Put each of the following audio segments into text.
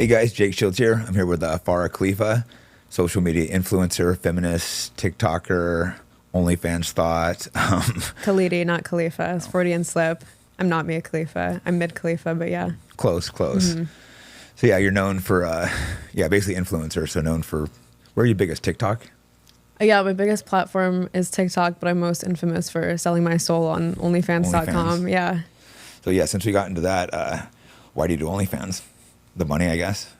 Hey guys, Jake Shields here. I'm here with Farha Khalidi, social media influencer, feminist, TikToker, OnlyFans thought. Khalidi, not Khalifa. It's Freudian slip. I'm not Mia Khalifa. I'm mid Khalifa, but yeah. Close. Mm-hmm. So yeah, you're known for, basically influencer. So known for, where are you biggest, TikTok? Yeah, my biggest platform is TikTok, but I'm most infamous for selling my soul on OnlyFans.com. Yeah. So yeah, since we got into that, why do you do OnlyFans? The money, I guess?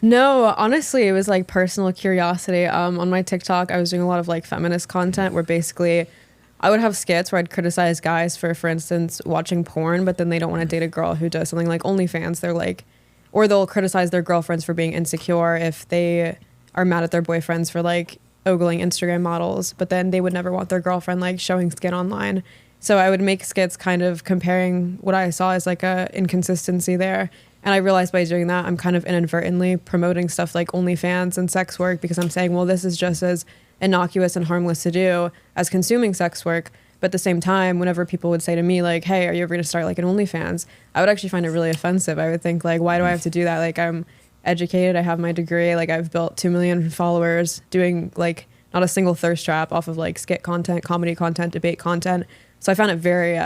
No, honestly, it was like personal curiosity. On my TikTok, I was doing a lot of like feminist content where basically I would have skits where I'd criticize guys for instance, watching porn, but then they don't want to date a girl who does something like OnlyFans. They're like, or they'll criticize their girlfriends for being insecure if they are mad at their boyfriends for like ogling Instagram models, but then they would never want their girlfriend like showing skin online. So I would make skits kind of comparing what I saw as like a inconsistency there. And I realized by doing that, I'm kind of inadvertently promoting stuff like OnlyFans and sex work because I'm saying, well, this is just as innocuous and harmless to do as consuming sex work. But at the same time, whenever people would say to me like, hey, are you ever going to start like an OnlyFans? I would actually find it really offensive. I would think like, why do I have to do that? Like, I'm educated. I have my degree. Like, I've built 2 million followers doing like not a single thirst trap off of like skit content, comedy content, debate content. So I found it very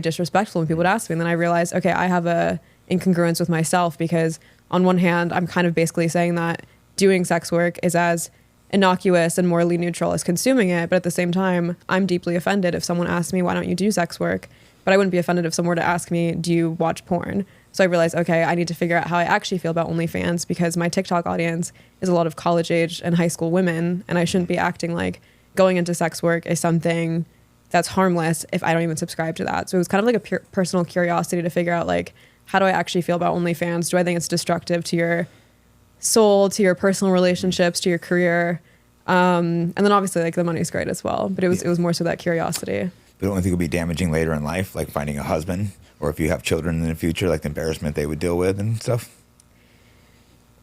disrespectful when people would ask me. And then I realized, okay, I have a incongruence with myself because on one hand, I'm kind of basically saying that doing sex work is as innocuous and morally neutral as consuming it. But at the same time, I'm deeply offended if someone asks me, why don't you do sex work? But I wouldn't be offended if someone were to ask me, do you watch porn? So I realized, okay, I need to figure out how I actually feel about OnlyFans because my TikTok audience is a lot of college age and high school women. And I shouldn't be acting like going into sex work is something that's harmless if I don't even subscribe to that. So it was kind of like a pure personal curiosity to figure out like, how do I actually feel about OnlyFans? Do I think it's destructive to your soul, to your personal relationships, to your career? And then obviously like the money's great as well, but it was more so that curiosity. But don't you think it would be damaging later in life, like finding a husband, or if you have children in the future, like the embarrassment they would deal with and stuff?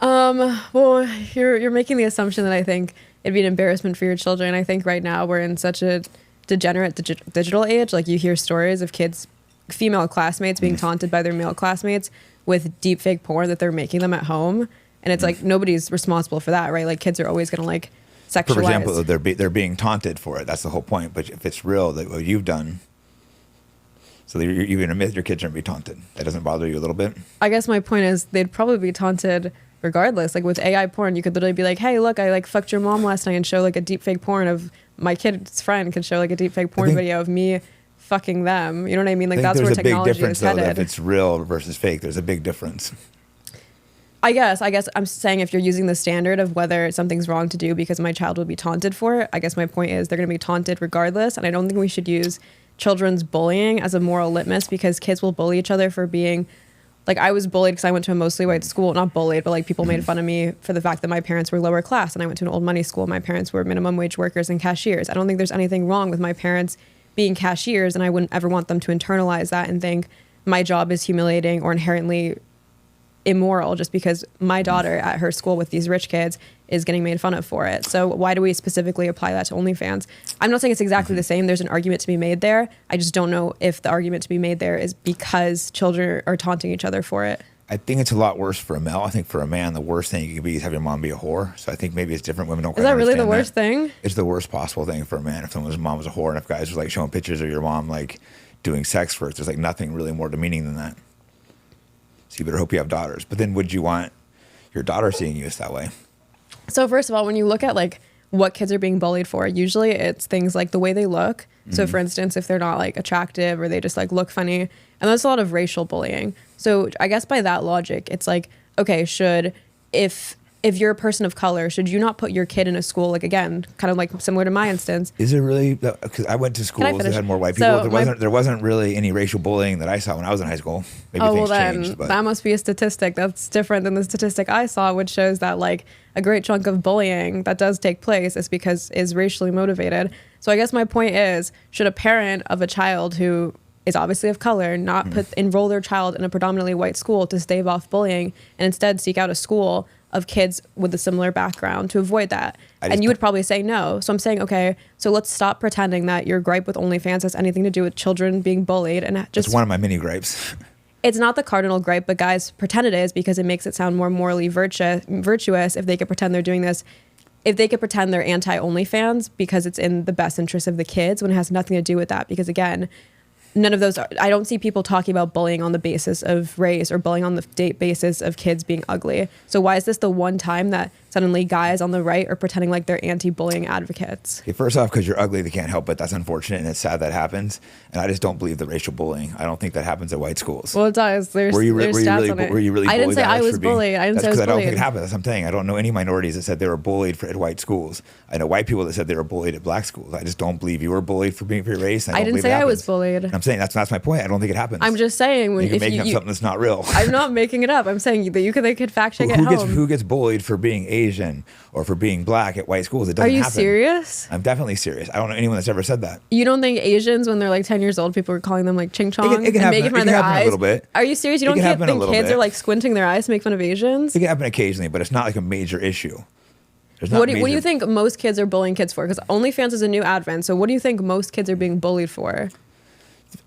Well, you're making the assumption that I think it'd be an embarrassment for your children. I think right now we're in such a degenerate digital age. Like you hear stories of kids, female classmates being taunted by their male classmates with deep fake porn that they're making them at home. And it's like, nobody's responsible for that, right? Like kids are always going to like sexualize. For example, they're being taunted for it. That's the whole point. But if it's real, that what you've done, so you're going to admit your kids are going to be taunted. That doesn't bother you a little bit? I guess my point is they'd probably be taunted regardless. Like with AI porn, you could literally be like, hey, look, I like fucked your mom last night and show like a deep fake porn of my kid's friend could show like a deep fake porn video of me fucking them. You know what I mean? Like that's where technology is headed. Though, if it's real versus fake, there's a big difference. I guess I'm saying if you're using the standard of whether something's wrong to do because my child will be taunted for it, I guess my point is they're going to be taunted regardless. And I don't think we should use children's bullying as a moral litmus because kids will bully each other for being like, I was bullied because I went to a mostly white school, not bullied, but like people made fun of me for the fact that my parents were lower class and I went to an old money school. My parents were minimum wage workers and cashiers. I don't think there's anything wrong with my parents being cashiers, and I wouldn't ever want them to internalize that and think my job is humiliating or inherently immoral just because my daughter at her school with these rich kids is getting made fun of for it. So why do we specifically apply that to OnlyFans? I'm not saying it's exactly the same. There's an argument to be made there. I just don't know if the argument to be made there is because children are taunting each other for it. I think it's a lot worse for a male. I think for a man, the worst thing you could be is have your mom be a whore. So I think maybe it's different. Women don't. Is that really the worst thing? It's the worst possible thing for a man if someone's mom was a whore, and if guys were like showing pictures of your mom like doing sex work. There's like nothing really more demeaning than that. So you better hope you have daughters. But then would you want your daughter seeing you that way? So first of all, when you look at like what kids are being bullied for, usually it's things like the way they look. So for instance, if they're not like attractive or they just like look funny, and there's a lot of racial bullying. So I guess by that logic, it's like, okay, if you're a person of color, should you not put your kid in a school, like again, kind of like similar to my instance? Is it really? Because I went to schools that had more white people. So there wasn't really any racial bullying that I saw when I was in high school. Maybe things changed, but that must be a statistic that's different than the statistic I saw, which shows that like a great chunk of bullying that does take place is racially motivated. So I guess my point is, should a parent of a child who is obviously of color not enroll their child in a predominantly white school to stave off bullying and instead seek out a school of kids with a similar background to avoid that? And you would probably say no. So I'm saying, okay, so let's stop pretending that your gripe with OnlyFans has anything to do with children being bullied and just... It's one of my many gripes. it's not the cardinal gripe, but guys pretend it is because it makes it sound more morally virtuous if they could pretend they're doing this. If they could pretend they're anti-OnlyFans because it's in the best interest of the kids when it has nothing to do with that. Because again, none of those I don't see people talking about bullying on the basis of race or bullying on the basis of kids being ugly. So why is this the one time that suddenly guys on the right are pretending like they're anti-bullying advocates? Okay, first off, because you're ugly, they can't help it. That's unfortunate, and it's sad that happens. And I just don't believe the racial bullying. I don't think that happens at white schools. Well, it does. There's stats on it. Were you really I didn't say I was bullied. I didn't say I was bullied. That's because I don't think it happens. That's what I'm saying. I don't know any minorities that said they were bullied at white schools. I know white people that said they were bullied at black schools. I just don't believe you were bullied for being for your race. I didn't say I was bullied. And I'm saying that's my point. I don't think it happens. I'm just saying you're making up something that's not real. I'm not making it up. I'm saying that they could fact check at home. Who gets bullied for being Asian or for being black at white schools? It doesn't happen. Are you serious? I'm definitely serious. I don't know anyone that's ever said that. You don't think Asians, when they're like 10 years old, people are calling them like ching chong it can and making fun of their eyes? A little bit. Are you serious? You don't think kids are like squinting their eyes to make fun of Asians? It can happen occasionally, but it's not like a major issue. What do you think most kids are bullying kids for? Because OnlyFans is a new advent. So what do you think most kids are being bullied for?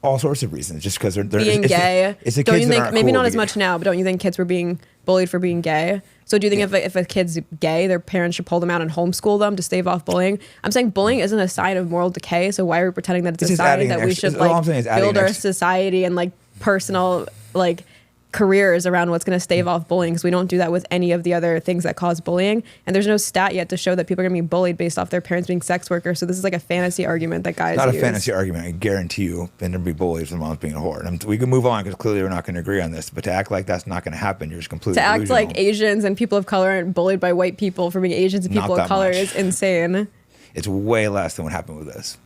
All sorts of reasons. Just because they're being gay. It's the don't kids you think that aren't maybe cool not as much now, but don't you think kids were being bullied for being gay? So do you think if a kid's gay, their parents should pull them out and homeschool them to stave off bullying? I'm saying bullying isn't a sign of moral decay. So why are we pretending that it's a sign that we should like build our society and like personal like careers around what's going to stave off bullying? Because we don't do that with any of the other things that cause bullying. And there's no stat yet to show that people are going to be bullied based off their parents being sex workers. So this is like a fantasy argument that guys Not use. a fantasy argument. I guarantee you they're going to be bullied for the mom's being a whore. And we can move on because clearly we're not going to agree on this. But to act like that's not going to happen, you're just completely To act delusional. like Asians and people of color aren't bullied by white people for being Asians and people of color is insane. It's way less than what happened with this.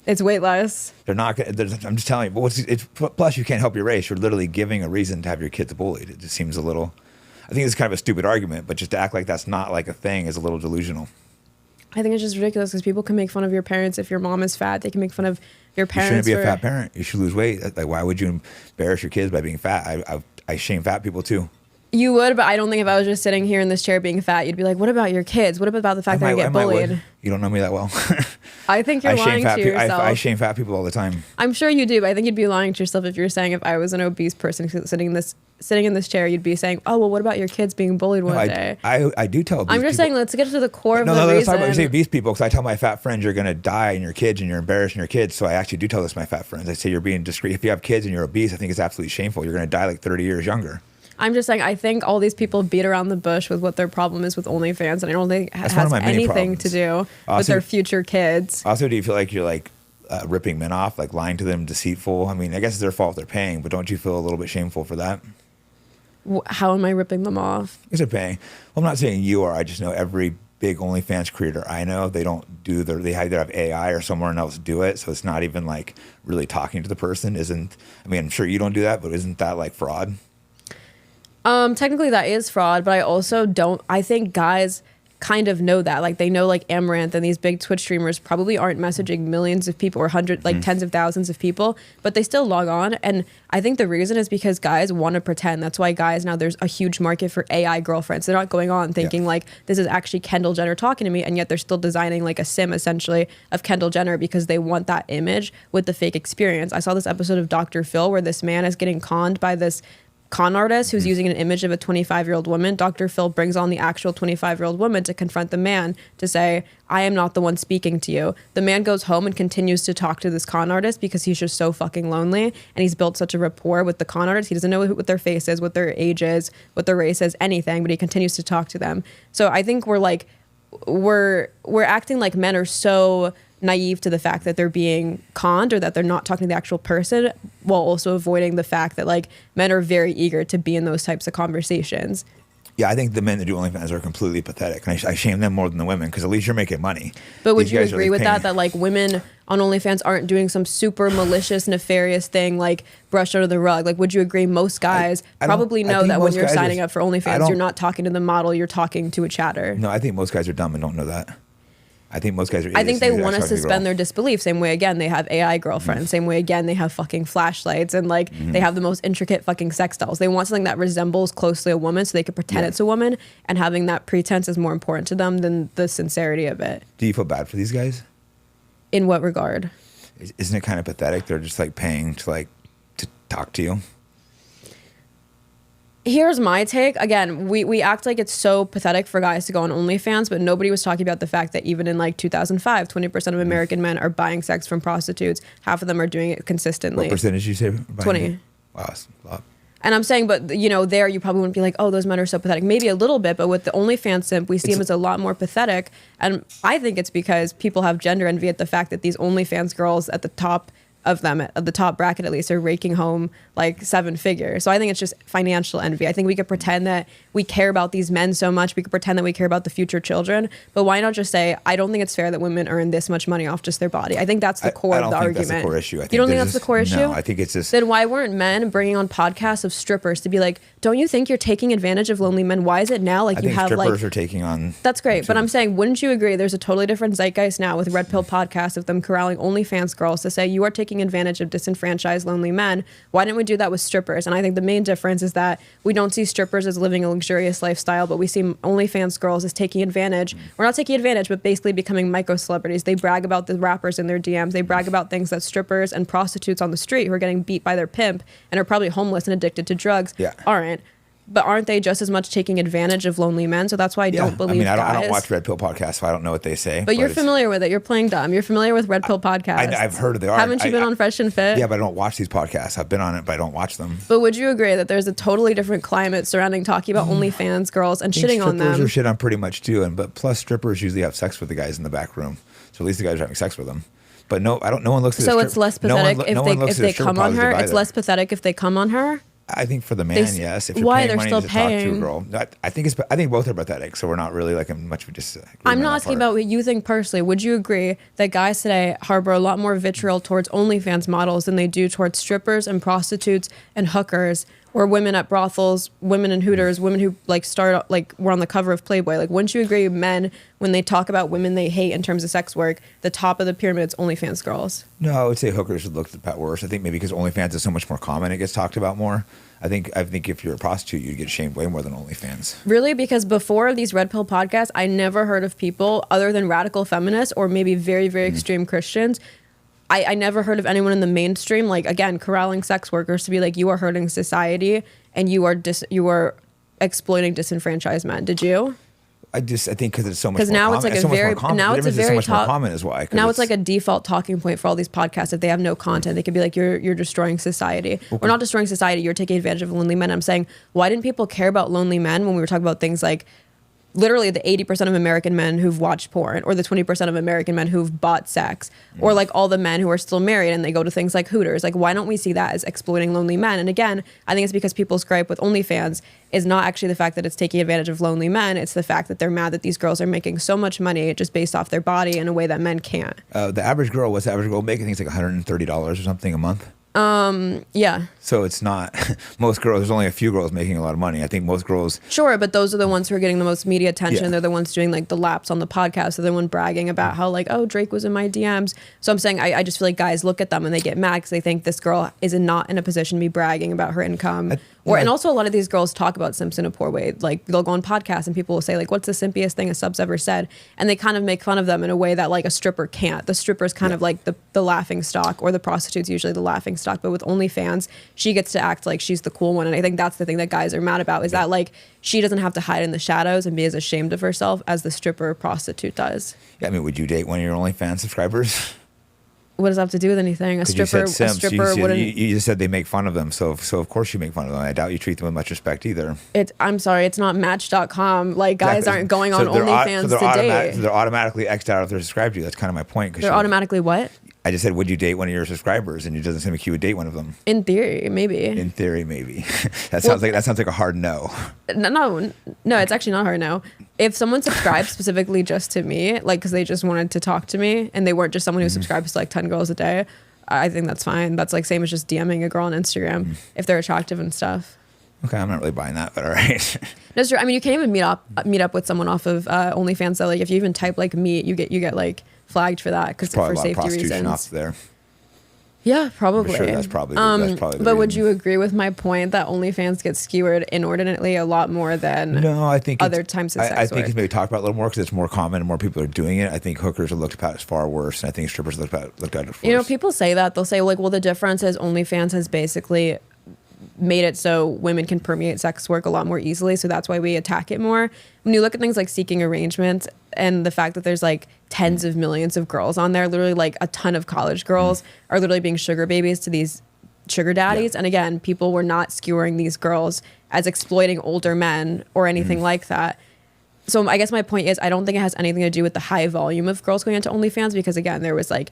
It's way less. They're not. I'm just telling you. But plus, you can't help your race. You're literally giving a reason to have your kids bullied. It just seems a little. I think it's kind of a stupid argument, but just to act like that's not like a thing is a little delusional. I think it's just ridiculous because people can make fun of your parents if your mom is fat. They can make fun of your parents. You shouldn't be a fat parent. You should lose weight. Like, why would you embarrass your kids by being fat? I shame fat people too. You would, but I don't think if I was just sitting here in this chair being fat, you'd be like, what about your kids? What about the fact that I get bullied? You don't know me that well. I think you're lying to yourself. I shame fat people all the time. I'm sure you do, but I think you'd be lying to yourself if you're saying if I was an obese person sitting in this chair, you'd be saying, oh, well, what about your kids being bullied one day? I do tell obese I'm just saying, let's get to the core of the reason. Let's talk about you say obese people, because I tell my fat friends you're going to die and your kids and you're embarrassing your kids. So I actually do tell this to my fat friends. I say you're being discreet. If you have kids and you're obese, I think it's absolutely shameful. You're going to die like 30 years younger. I'm just saying, I think all these people beat around the bush with what their problem is with OnlyFans, and I don't think it has anything to do with their future kids. Also, do you feel like you're like ripping men off, like lying to them, deceitful? I mean, I guess it's their fault they're paying, but don't you feel a little bit shameful for that? How am I ripping them off? Because they're paying. Well, I'm not saying you are. I just know every big OnlyFans creator I know, they don't do they either have AI or someone else do it, so it's not even like really talking to the person. I mean, I'm sure you don't do that, but isn't that like fraud? Technically that is fraud, but I think guys kind of know that. Like they know like Amaranth and these big Twitch streamers probably aren't messaging millions of people or tens of thousands of people, but they still log on. And I think the reason is because guys want to pretend. That's why guys now there's a huge market for AI girlfriends. They're not going on thinking like this is actually Kendall Jenner talking to me, and yet they're still designing like a sim essentially of Kendall Jenner because they want that image with the fake experience. I saw this episode of Dr. Phil where this man is getting conned by this con artist who's using an image of a 25-year-old woman. Dr. Phil brings on the actual 25-year-old woman to confront the man to say, I am not the one speaking to you. The man goes home and continues to talk to this con artist because he's just so fucking lonely, and he's built such a rapport with the con artist. He doesn't know what their face is, what their age is, what their race is, anything, but he continues to talk to them. So I think we're acting like men are so naive to the fact that they're being conned or that they're not talking to the actual person, while also avoiding the fact that like men are very eager to be in those types of conversations. Yeah, I think the men that do OnlyFans are completely pathetic. And I shame them more than the women because at least you're making money. But would you agree with that like women on OnlyFans aren't doing some super malicious, nefarious thing like brush under the rug? Like, would you agree most guys probably know that when you're signing up for OnlyFans, you're not talking to the model, you're talking to a chatter? No, I think most guys are dumb and don't know that. I think most guys are idiots. I think they want to suspend their disbelief. Same way, again, they have AI girlfriends. Same way, again, they have fucking flashlights and like they have the most intricate fucking sex dolls. They want something that resembles closely a woman so they can pretend it's a woman, and having that pretense is more important to them than the sincerity of it. Do you feel bad for these guys? In what regard? Isn't it kind of pathetic? They're just like paying to talk to you. Here's my take. Again, we act like it's so pathetic for guys to go on OnlyFans, but nobody was talking about the fact that even in like 2005, 20% of American men are buying sex from prostitutes. Half of them are doing it consistently. What percentage you say? 20. Wow, that's a lot. And I'm saying, but you know, there you probably wouldn't be like, oh, those men are so pathetic. Maybe a little bit, but with the OnlyFans simp, we see him as a lot more pathetic. And I think it's because people have gender envy at the fact that these OnlyFans girls at the top of them, at the top bracket at least, are raking home like 7 figures. So I think it's just financial envy. I think we could pretend that we care about these men so much. We could pretend that we care about the future children. But why not just say, I don't think it's fair that women earn this much money off just their body. I think that's the core of the argument. That's the core issue. You don't think that's the core issue? No, I think it's just... Then why weren't men bringing on podcasts of strippers to be like, don't you think you're taking advantage of lonely men? Why is it now like you have like... strippers are taking on... That's great. But I'm saying, wouldn't you agree there's a totally different zeitgeist now with Red Pill podcasts of them corralling OnlyFans girls to say you are taking advantage of disenfranchised lonely men? Why didn't we do that with strippers? And I think the main difference is that we don't see strippers as living a luxurious lifestyle, but we see OnlyFans girls as taking advantage. We're not taking advantage, but basically becoming micro celebrities. They brag about the rappers in their DMs. They brag about things that strippers and prostitutes on the street who are getting beat by their pimp and are probably homeless and addicted to drugs aren't. But aren't they just as much taking advantage of lonely men? So that's why I don't believe I don't watch Red Pill podcasts, so I don't know what they say. But you're familiar with it. You're playing dumb. You're familiar with Red Pill podcasts. I've heard of the Haven't you been on Fresh and Fit? Yeah, but I don't watch these podcasts. I've been on it, but I don't watch them. But would you agree that there's a totally different climate surrounding talking about OnlyFans girls and shitting on them? Strippers are shit on pretty much too, but plus strippers usually have sex with the guys in the back room, so at least the guys are having sex with them. But no, I don't. No one looks at. So it's less pathetic if they come on her. It's less pathetic if they come on her. I think for the man, yes. If you're why paying they're money still to paying? talk to a girl, I think both are pathetic. So we're not really like in much of a disagreement. I'm not asking about what you think personally. Would you agree that guys today harbor a lot more vitriol towards OnlyFans models than they do towards strippers and prostitutes and hookers, or women at brothels, women in Hooters, women who like start like were on the cover of Playboy? Like, wouldn't you agree, men, when they talk about women they hate in terms of sex work, the top of the pyramid is OnlyFans girls? No, I would say hookers would look at worse. I think maybe because OnlyFans is so much more common, it gets talked about more. I think if you're a prostitute, you get shamed way more than OnlyFans. Really? Because before these Red Pill podcasts, I never heard of people other than radical feminists or maybe very, very extreme Christians. I never heard of anyone in the mainstream, like, again, corralling sex workers to be like, you are hurting society and you are exploiting disenfranchised men. Did you? I think because it's so much more common. Because now it's like more common is why. Now it's like a default talking point for all these podcasts. If they have no content, they could be like, you're destroying society. Okay. We're not destroying society. You're taking advantage of lonely men. I'm saying, why didn't people care about lonely men when we were talking about things like literally the 80% of American men who've watched porn, or the 20% of American men who've bought sex, or like all the men who are still married and they go to things like Hooters? Like, why don't we see that as exploiting lonely men? And again, I think it's because people's gripe with OnlyFans is not actually the fact that it's taking advantage of lonely men. It's the fact that they're mad that these girls are making so much money just based off their body in a way that men can't. What's the average girl making? I think it's like $130 or something a month. Yeah. So it's not most girls. There's only a few girls making a lot of money. I think most girls. Sure, but those are the ones who are getting the most media attention. Yeah. They're the ones doing like the laps on the podcast. They're the one bragging about how like, oh, Drake was in my DMs. So I'm saying I just feel like guys look at them and they get mad because they think this girl is not in a position to be bragging about her income. And also a lot of these girls talk about simps in a poor way. Like, they'll go on podcasts and people will say like, what's the simpiest thing a sub's ever said? And they kind of make fun of them in a way that like a stripper can't. The stripper's kind of like the laughing stock, or the prostitute's usually the laughing stock. But with OnlyFans, she gets to act like she's the cool one. And I think that's the thing that guys are mad about, is that like she doesn't have to hide in the shadows and be as ashamed of herself as the stripper or prostitute does. Yeah, I mean, would you date one of your OnlyFans subscribers? What does that have to do with anything? A stripper wouldn't. You just said they make fun of them, so of course you make fun of them. I doubt you treat them with much respect either. I'm sorry, it's not Match.com. Like, guys aren't going on OnlyFans to date. So they're automatically X'd out if they're subscribed to you. That's kind of my point. They're automatically what? I just said, would you date one of your subscribers? And it doesn't seem like you would date one of them. In theory, maybe. In theory, maybe. That sounds like a hard no. No, it's actually not a hard no. If someone subscribed specifically just to me, like because they just wanted to talk to me and they weren't just someone who subscribes to like 10 girls a day, I think that's fine. That's like same as just DMing a girl on Instagram if they're attractive and stuff. Okay, I'm not really buying that, but all right. That's true. I mean, you can't even meet up with someone off of OnlyFans. So like, if you even type like meet, you get like flagged for that because for safety reasons. Off there. Yeah, probably. Sure, that's probably the but reason. Would you agree with my point that OnlyFans gets skewered inordinately a lot more than I think other types of sex I think it's maybe talked about a little more because it's more common and more people are doing it. I think hookers are looked at as far worse, and I think strippers looked at it worse. You know, people say that. They'll say like, well, the difference is OnlyFans has basically made it so women can permeate sex work a lot more easily. So that's why we attack it more. When you look at things like seeking arrangements and the fact that there's like tens of millions of girls on there, literally like a ton of college girls are literally being sugar babies to these sugar daddies. And again, people were not skewering these girls as exploiting older men or anything like that. So I guess my point is, I don't think it has anything to do with the high volume of girls going into OnlyFans, because again, there was like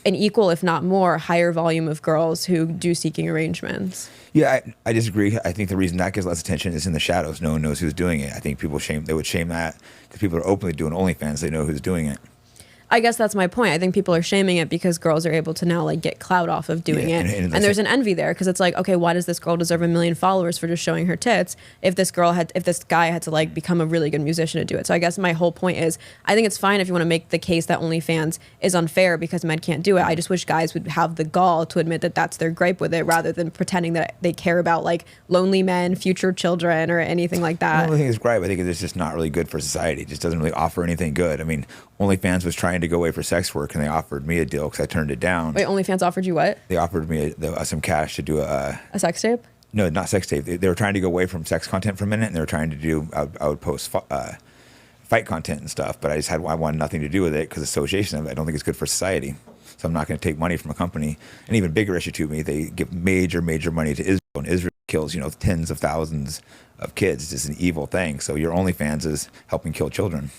an equal, if not more, higher volume of girls who do seeking arrangements. Yeah, I disagree. I think the reason that gets less attention is in the shadows. No one knows who's doing it. I think they would shame that because people are openly doing OnlyFans. They know who's doing it. I guess that's my point. I think people are shaming it because girls are able to now like get clout off of doing it. And there's an envy there because it's like, okay, why does this girl deserve 1 million followers for just showing her tits if this guy had to like become a really good musician to do it? So I guess my whole point is, I think it's fine if you want to make the case that OnlyFans is unfair because men can't do it. I just wish guys would have the gall to admit that that's their gripe with it rather than pretending that they care about like lonely men, future children, or anything like that. I don't think it's gripe. I think it's just not really good for society. It just doesn't really offer anything good. I mean, OnlyFans was trying to go away for sex work, and they offered me a deal because I turned it down. Wait, OnlyFans offered you what? They offered me some cash to do a sex tape? No, not sex tape. They were trying to go away from sex content for a minute, and they were trying to do. I would post fight content and stuff, but I wanted nothing to do with it because association of it. I don't think it's good for society, so I'm not going to take money from a company. And even bigger issue to me, they give major money to Israel, and Israel kills tens of thousands of kids. It's just an evil thing. So your OnlyFans is helping kill children.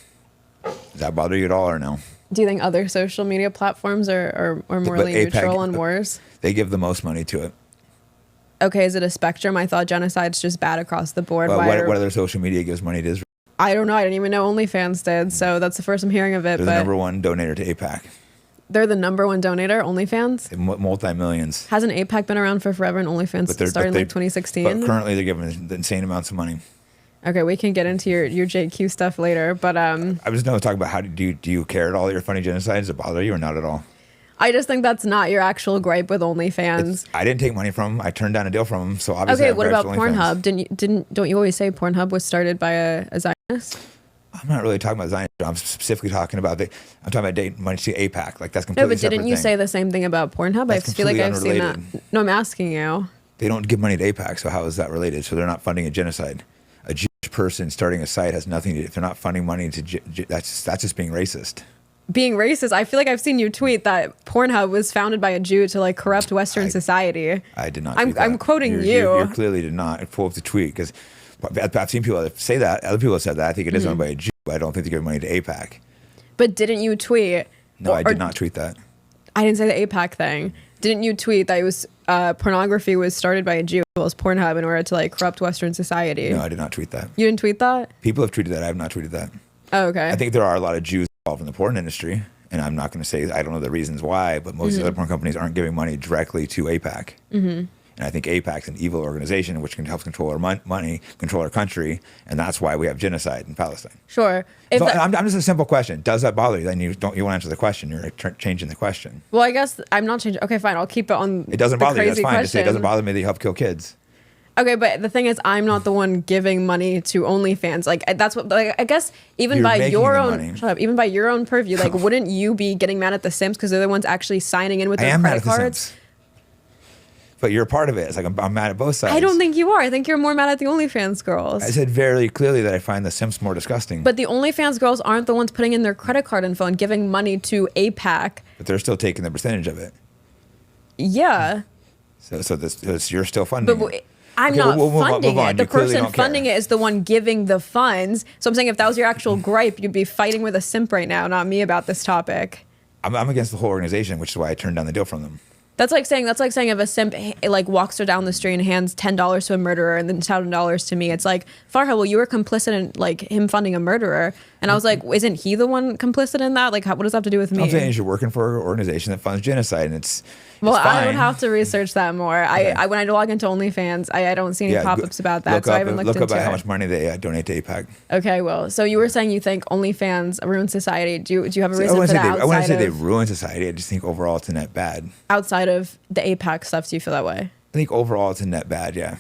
Does that bother you at all or no? Do you think other social media platforms are morally neutral on wars? They give the most money to it. Okay, is it a spectrum? I thought genocide's just bad across the board. Well, what other social media gives money to Israel? I don't know. I didn't even know OnlyFans did, so that's the first I'm hearing of it. They're the number one donator to AIPAC. They're the number one donator, OnlyFans? Multi-millions. Hasn't AIPAC been around for forever and OnlyFans started in like 2016? But currently they're giving insane amounts of money. Okay, we can get into your JQ stuff later, but I was going to talk about how do you care at all that you're funding genocide? Does it bother you or not at all? I just think that's not your actual gripe with OnlyFans. I didn't take money from them. I turned down a deal from them, so obviously. Okay, what about Pornhub? Don't you always say Pornhub was started by a Zionist? I'm not really talking about Zionism. I'm specifically talking about I'm talking about dating money to AIPAC. Like that's completely. No, but didn't you say the same thing about Pornhub? That's I feel like I've unrelated. seen that. No, I'm asking you. They don't give money to AIPAC, so how is that related? So they're not funding a genocide. A Jewish person starting a site has nothing to. If they're not funding money to, that's just being racist. Being racist, I feel like I've seen you tweet that Pornhub was founded by a Jew to like corrupt Western society. I did not. I'm quoting you. You clearly did not pull up the tweet because I've seen people say that. Other people have said that. I think it is owned by a Jew, but I don't think they give money to AIPAC. But didn't you tweet? No, I did not tweet that. I didn't say the AIPAC thing. Didn't you tweet that it was pornography was started by a Jew as well as Pornhub in order to like corrupt Western society? No, I did not tweet that. You didn't tweet that? People have tweeted that. I have not tweeted that. Oh, okay. I think there are a lot of Jews involved in the porn industry, and I'm not going to say I don't know the reasons why, but most of the other porn companies aren't giving money directly to AIPAC. And I think AIPAC's an evil organization which can help control our money, control our country, and that's why we have genocide in Palestine. Sure. So I'm just a simple question. Does that bother you? Then you want to answer the question. You're changing the question. Well, I guess I'm not changing. Okay, fine. I'll keep it on. It doesn't bother you. That's fine. Question. Just say it doesn't bother me that you help kill kids. Okay, but the thing is, I'm not the one giving money to OnlyFans. Like that's what. Like I guess even by your own shut up, even by your own purview, like wouldn't you be getting mad at the Simps because they're the ones actually signing in with their credit cards? But you're a part of it. It's like I'm mad at both sides. I don't think you are. I think you're more mad at the OnlyFans girls. I said very clearly that I find the Simps more disgusting. But the OnlyFans girls aren't the ones putting in their credit card info and giving money to AIPAC. But they're still taking the percentage of it. Yeah. So you're still funding it. I'm not funding it. The person funding it is the one giving the funds. So I'm saying if that was your actual gripe, you'd be fighting with a simp right now, not me about this topic. I'm against the whole organization, which is why I turned down the deal from them. That's like saying if a simp like walks her down the street and hands $10 to a murderer and then $10 to me. It's like, Farha, well, you were complicit in like him funding a murderer. And I was like, isn't he the one complicit in that? Like, what does that have to do with me? I'm saying you're working for an organization that funds genocide, and it's well, fine. I would have to research that more. Okay. I when I log into OnlyFans, I don't see any pop-ups about that, so I haven't looked into it. Look up how much money they donate to AIPAC. Okay, well, so you were saying you think OnlyFans ruins society. Do you have a reason for that? I wouldn't say they ruin society. I just think overall it's a net bad. Outside of the AIPAC stuff, do you feel that way? I think overall it's a net bad, yeah.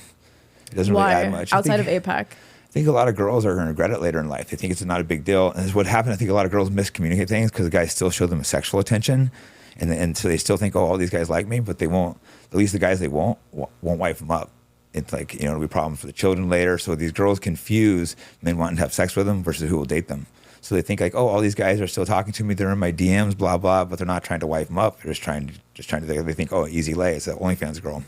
It doesn't really add much. Outside of AIPAC? I think a lot of girls are going to regret it later in life. They think it's not a big deal. And what happened, I think a lot of girls miscommunicate things because the guys still show them sexual attention. And so they still think, oh, all these guys like me, but they won't. At least the guys they won't wipe them up. it's like, it'll be a problem for the children later. So these girls confuse men wanting to have sex with them versus who will date them. So they think like, oh, all these guys are still talking to me. They're in my DMs, blah, blah, but they're not trying to wipe them up. They're just trying to, they think, oh, easy lay. It's an OnlyFans girl.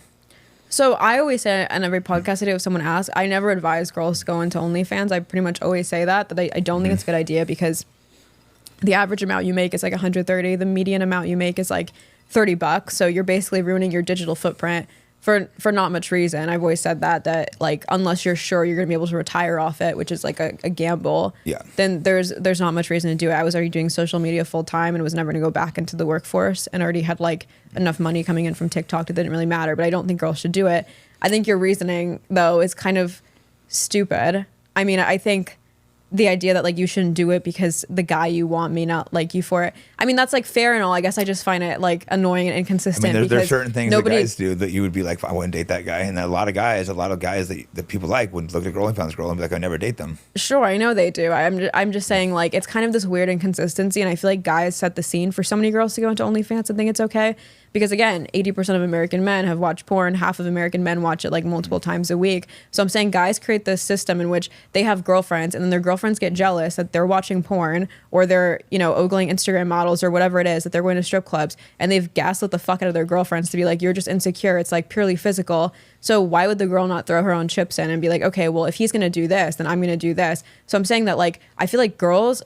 So I always say on every podcast I do, if someone asks, I never advise girls to go into OnlyFans. I pretty much always say that I don't think it's a good idea because the average amount you make is like 130. The median amount you make is like $30. So you're basically ruining your digital footprint for not much reason. I've always said that like unless you're sure you're gonna be able to retire off it, which is like a gamble, then there's not much reason to do it. I was already doing social media full time and was never gonna go back into the workforce and already had like enough money coming in from TikTok that didn't really matter. But I don't think girls should do it. I think your reasoning though is kind of stupid. I mean, I think the idea that like you shouldn't do it because the guy you want may not like you for it. I mean, that's like fair and all. I guess I just find it like annoying and inconsistent. I mean, there's certain things that guys do that you would be like, I wouldn't date that guy. And a lot of guys that people like would look at OnlyFans girl and be like, I never date them. Sure, I know they do. I'm just saying like it's kind of this weird inconsistency, and I feel like guys set the scene for so many girls to go into OnlyFans and think it's okay. Because again, 80% of American men have watched porn. Half of American men watch it like multiple times a week. So I'm saying guys create this system in which they have girlfriends and then their girlfriends get jealous that they're watching porn or they're, ogling Instagram models or whatever it is, that they're going to strip clubs, and they've gaslit the fuck out of their girlfriends to be like, you're just insecure. It's like purely physical. So why would the girl not throw her own chips in and be like, okay, well, if he's going to do this, then I'm going to do this. So I'm saying that like, I feel like girls,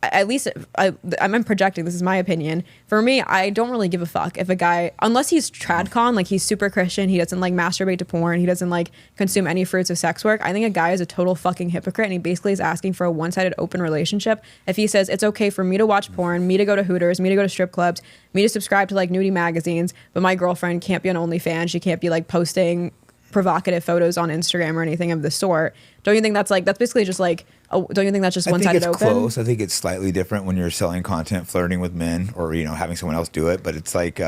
at least I'm projecting, this is my opinion. For me, I don't really give a fuck if a guy, unless he's tradcon, like he's super Christian, he doesn't like masturbate to porn, he doesn't like consume any fruits of sex work. I think a guy is a total fucking hypocrite, and he basically is asking for a one-sided open relationship. If he says it's okay for me to watch porn, me to go to Hooters, me to go to strip clubs, me to subscribe to like nudie magazines, but my girlfriend can't be on OnlyFans, she can't be like posting provocative photos on Instagram or anything of the sort. Don't you think that's basically just like, don't you think that's just one-sided open? I think it's close. I think it's slightly different when you're selling content, flirting with men, or having someone else do it. But it's like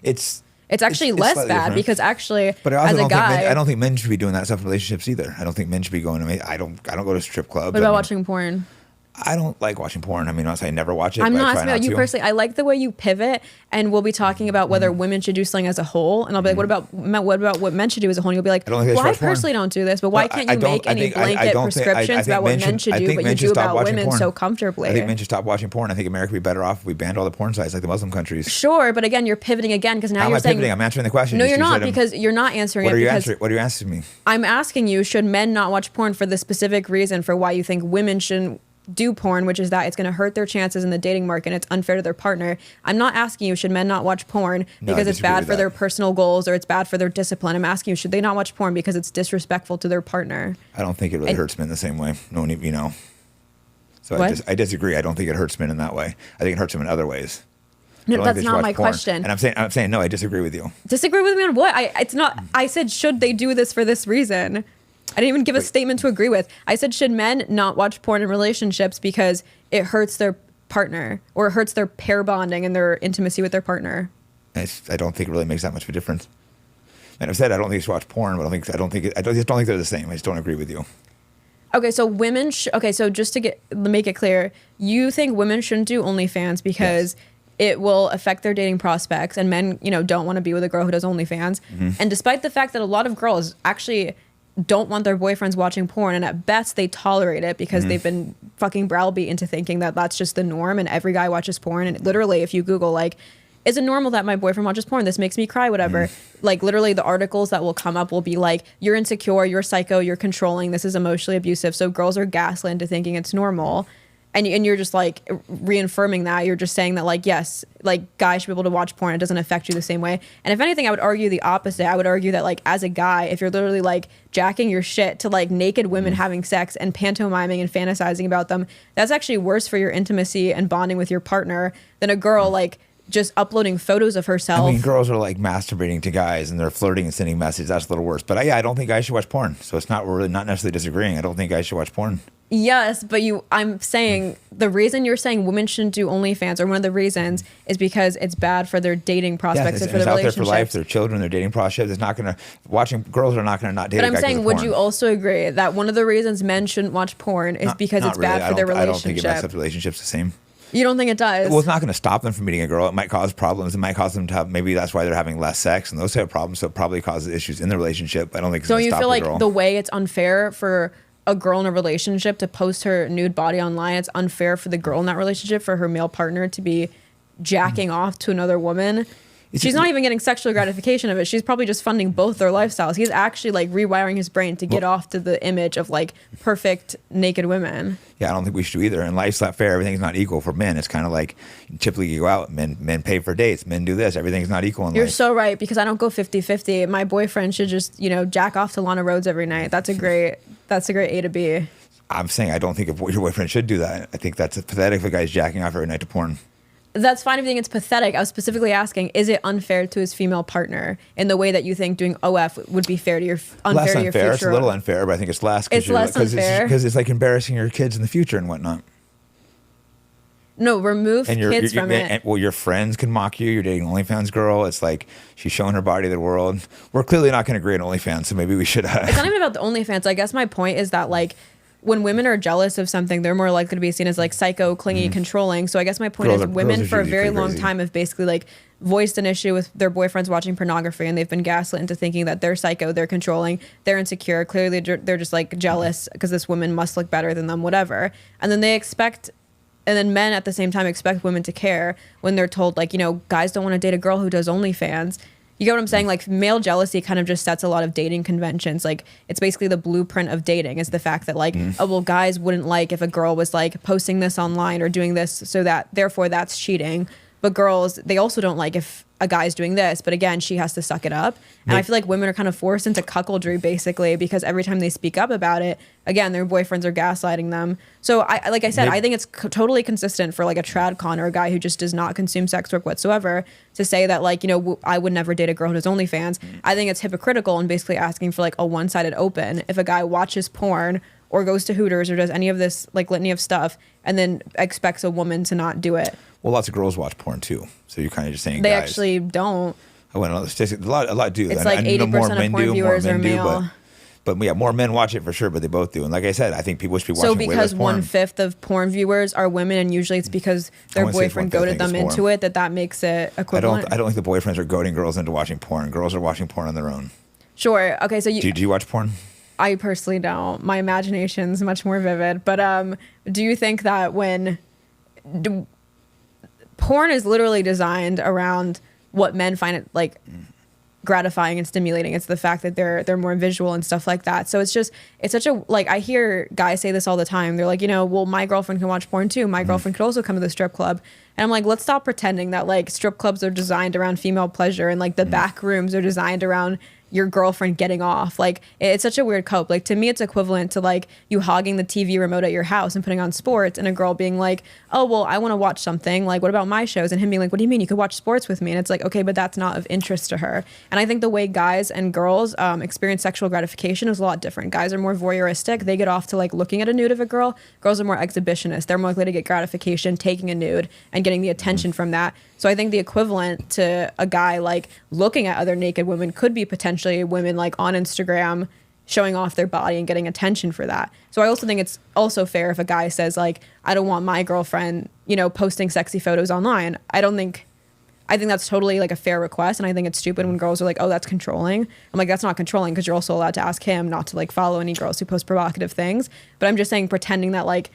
it's actually less bad different. Because actually, but as a guy, I don't think men should be doing that stuff in relationships either. I don't think men should be going to. I don't go to strip clubs. What about watching porn? I don't like watching porn. I mean, I'm not saying I never watch it. I'm not asking about you personally. I like the way you pivot, and we'll be talking about whether women should do something as a whole. And I'll be like, what about what men should do as a whole? And you'll be like, well, I personally don't do this, but why can't you make any blanket prescriptions about what men should do, but you do about women so comfortably? I think men should stop watching porn. I think America would be better off if we banned all the porn sites like the Muslim countries. Sure, but again, you're pivoting again because now you're saying pivoting. I'm answering the question. No, you're not, because you're not answering it. What are you asking me? I'm asking you, should men not watch porn for the specific reason for why you think women shouldn't do porn, which is that it's going to hurt their chances in the dating market and it's unfair to their partner. I'm not asking you, should men not watch porn because it's bad for their personal goals or it's bad for their discipline. I'm asking you, should they not watch porn because it's disrespectful to their partner? I don't think it really hurts men the same way. No one, So I disagree. I don't think it hurts men in that way. I think it hurts them in other ways. No, that's not my question. And I'm saying no, I disagree with you. Disagree with me on what? I said, should they do this for this reason? I didn't even give a statement to agree with. I said, should men not watch porn in relationships because it hurts their partner or it hurts their pair bonding and their intimacy with their partner? I don't think it really makes that much of a difference. And I've said I don't think you should watch porn, but I just don't think they're the same. I just don't agree with you. Okay, so women. So just to make it clear, you think women shouldn't do OnlyFans because it will affect their dating prospects, and men, don't want to be with a girl who does OnlyFans. Mm-hmm. And despite the fact that a lot of girls actually don't want their boyfriends watching porn, and at best they tolerate it because they've been fucking browbeat into thinking that that's just the norm and every guy watches porn. And literally, if you Google like, is it normal that my boyfriend watches porn? This makes me cry, whatever. Like literally the articles that will come up will be like, you're insecure, you're psycho, you're controlling, this is emotionally abusive. So girls are gaslit into thinking it's normal. And you're just like reaffirming that. You're just saying that like, yes, like guys should be able to watch porn. It doesn't affect you the same way. And if anything, I would argue the opposite. I would argue that like as a guy, if you're literally like jacking your shit to like naked women having sex and pantomiming and fantasizing about them, that's actually worse for your intimacy and bonding with your partner than a girl like just uploading photos of herself. I mean, girls are like masturbating to guys and they're flirting and sending messages. That's a little worse. But I don't think guys should watch porn. So we're really not necessarily disagreeing. I don't think guys should watch porn. Yes, but I'm saying the reason you're saying women shouldn't do OnlyFans, or one of the reasons, is because it's bad for their dating prospects and for their relationships. It's out there for life, their children, their dating prospects. It's not going to, girls are not going to not date. But I'm saying, would you also agree that one of the reasons men shouldn't watch porn is because it's bad for their relationship? I don't think it messes up relationships the same. You don't think it does? Well, it's not going to stop them from meeting a girl. It might cause problems. It might cause them to have, maybe that's why they're having less sex and those type of problems. So it probably causes issues in the relationship. I don't think it's Don't going to you stop feel a like girl. the way it's unfair for a girl in a relationship to post her nude body online, it's unfair for the girl in that relationship for her male partner to be jacking off to another woman? She's not even getting sexual gratification of it. She's probably just funding both their lifestyles. He's actually like rewiring his brain to get off to the image of like perfect naked women. Yeah, I don't think we should either. And life's not fair. Everything's not equal for men. It's kind of like typically you go out, men pay for dates, men do this. Everything's not equal in You're life. so right, because I don't go 50-50. My boyfriend should just, jack off to Lana Rhoades every night. That's a great A to B. I'm saying I don't think your boyfriend should do that. I think that's pathetic if a guy's jacking off every night to porn. That's fine if you think it's pathetic. I was specifically asking, is it unfair to his female partner in the way that you think doing OF would be fair to your Less to your unfair. future? It's a little unfair, but I think it's less. It's less unfair. Because it's like embarrassing your kids in the future and whatnot. No, remove And kids from it. And, well, your friends can mock you. You're dating an OnlyFans girl. It's like she's showing her body to the world. We're clearly not going to agree on OnlyFans, so maybe we should. It's not even about the OnlyFans. I guess my point is that like when women are jealous of something, they're more likely to be seen as like psycho, clingy, controlling. So I guess my point is women for a very long time have basically like voiced an issue with their boyfriends watching pornography, and they've been gaslit into thinking that they're psycho, they're controlling, they're insecure. Clearly they're just like jealous because this woman must look better than them, whatever. And then men at the same time expect women to care when they're told like, guys don't want to date a girl who does OnlyFans. You get what I'm saying? Like male jealousy kind of just sets a lot of dating conventions. Like it's basically the blueprint of dating is the fact that like, oh, well, guys wouldn't like if a girl was like posting this online or doing this, so that therefore that's cheating. But girls, they also don't like if a guy's doing this, but again, she has to suck it up. And I feel like women are kind of forced into cuckoldry basically because every time they speak up about it, again, their boyfriends are gaslighting them. So I think it's totally consistent for like a trad con or a guy who just does not consume sex work whatsoever to say that like, I would never date a girl who does OnlyFans. I think it's hypocritical and basically asking for like a one-sided open. If a guy watches porn or goes to Hooters or does any of this like litany of stuff and then expects a woman to not do it. Well, lots of girls watch porn too, so you're kind of just saying they guys. Actually don't. I went on the statistics. A lot do. It's like 80% of porn viewers are male. But yeah, more men watch it for sure, but they both do. And like I said, I think people should be watching way less porn. So because 1/5 of porn viewers are women, and usually it's because their boyfriend goaded them into it, that makes it equivalent. I don't think the boyfriends are goading girls into watching porn. Girls are watching porn on their own. Sure. Okay. So do you watch porn? I personally don't. My imagination's much more vivid. But do you think that porn is literally designed around what men find it like gratifying and stimulating? It's the fact that they're more visual and stuff like that. So it's such a, like, I hear guys say this all the time. They're like, well, my girlfriend can watch porn too. My girlfriend could also come to the strip club. And I'm like, let's stop pretending that like strip clubs are designed around female pleasure and like the back rooms are designed around your girlfriend getting off. Like it's such a weird cope. Like to me, it's equivalent to like you hogging the TV remote at your house and putting on sports and a girl being like, oh, well, I want to watch something. Like, what about my shows? And him being like, what do you mean? You could watch sports with me. And it's like, okay, but that's not of interest to her. And I think the way guys and girls experience sexual gratification is a lot different. Guys are more voyeuristic. They get off to like looking at a nude of a girl. Girls are more exhibitionist. They're more likely to get gratification taking a nude and getting the attention from that. So I think the equivalent to a guy like looking at other naked women could be potentially women like on Instagram showing off their body and getting attention for that. So I also think it's also fair if a guy says like, I don't want my girlfriend, posting sexy photos online. I think that's totally like a fair request. And I think it's stupid when girls are like, oh, that's controlling. I'm like, that's not controlling because you're also allowed to ask him not to like follow any girls who post provocative things. But I'm just saying pretending that like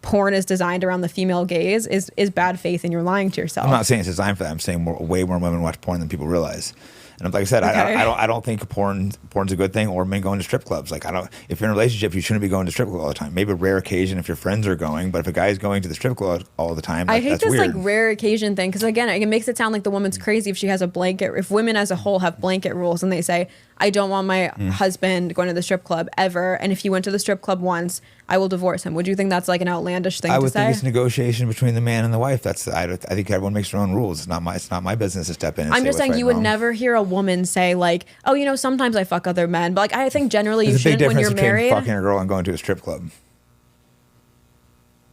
porn is designed around the female gaze is bad faith and you're lying to yourself. I'm not saying it's designed for that. I'm saying way more women watch porn than people realize. And like I said, okay. I don't think porn's a good thing, or men going to strip clubs. Like if you're in a relationship, you shouldn't be going to strip club all the time. Maybe a rare occasion if your friends are going, but if a guy is going to the strip club all the time, I hate that's this weird. Like rare occasion thing because again, it makes it sound like the woman's crazy if she has a blanket. If women as a whole have blanket rules and they say, I don't want my husband going to the strip club ever, and if he went to the strip club once, I will divorce him. Would you think that's like an outlandish thing to say? I would think it's negotiation between the man and the wife. I think everyone makes their own rules. It's not my business to step in and I'm just saying you would wrong. Never hear a woman say like, oh, sometimes I fuck other men. But like I think generally you shouldn't when you're married. Fucking a girl and going to a strip club.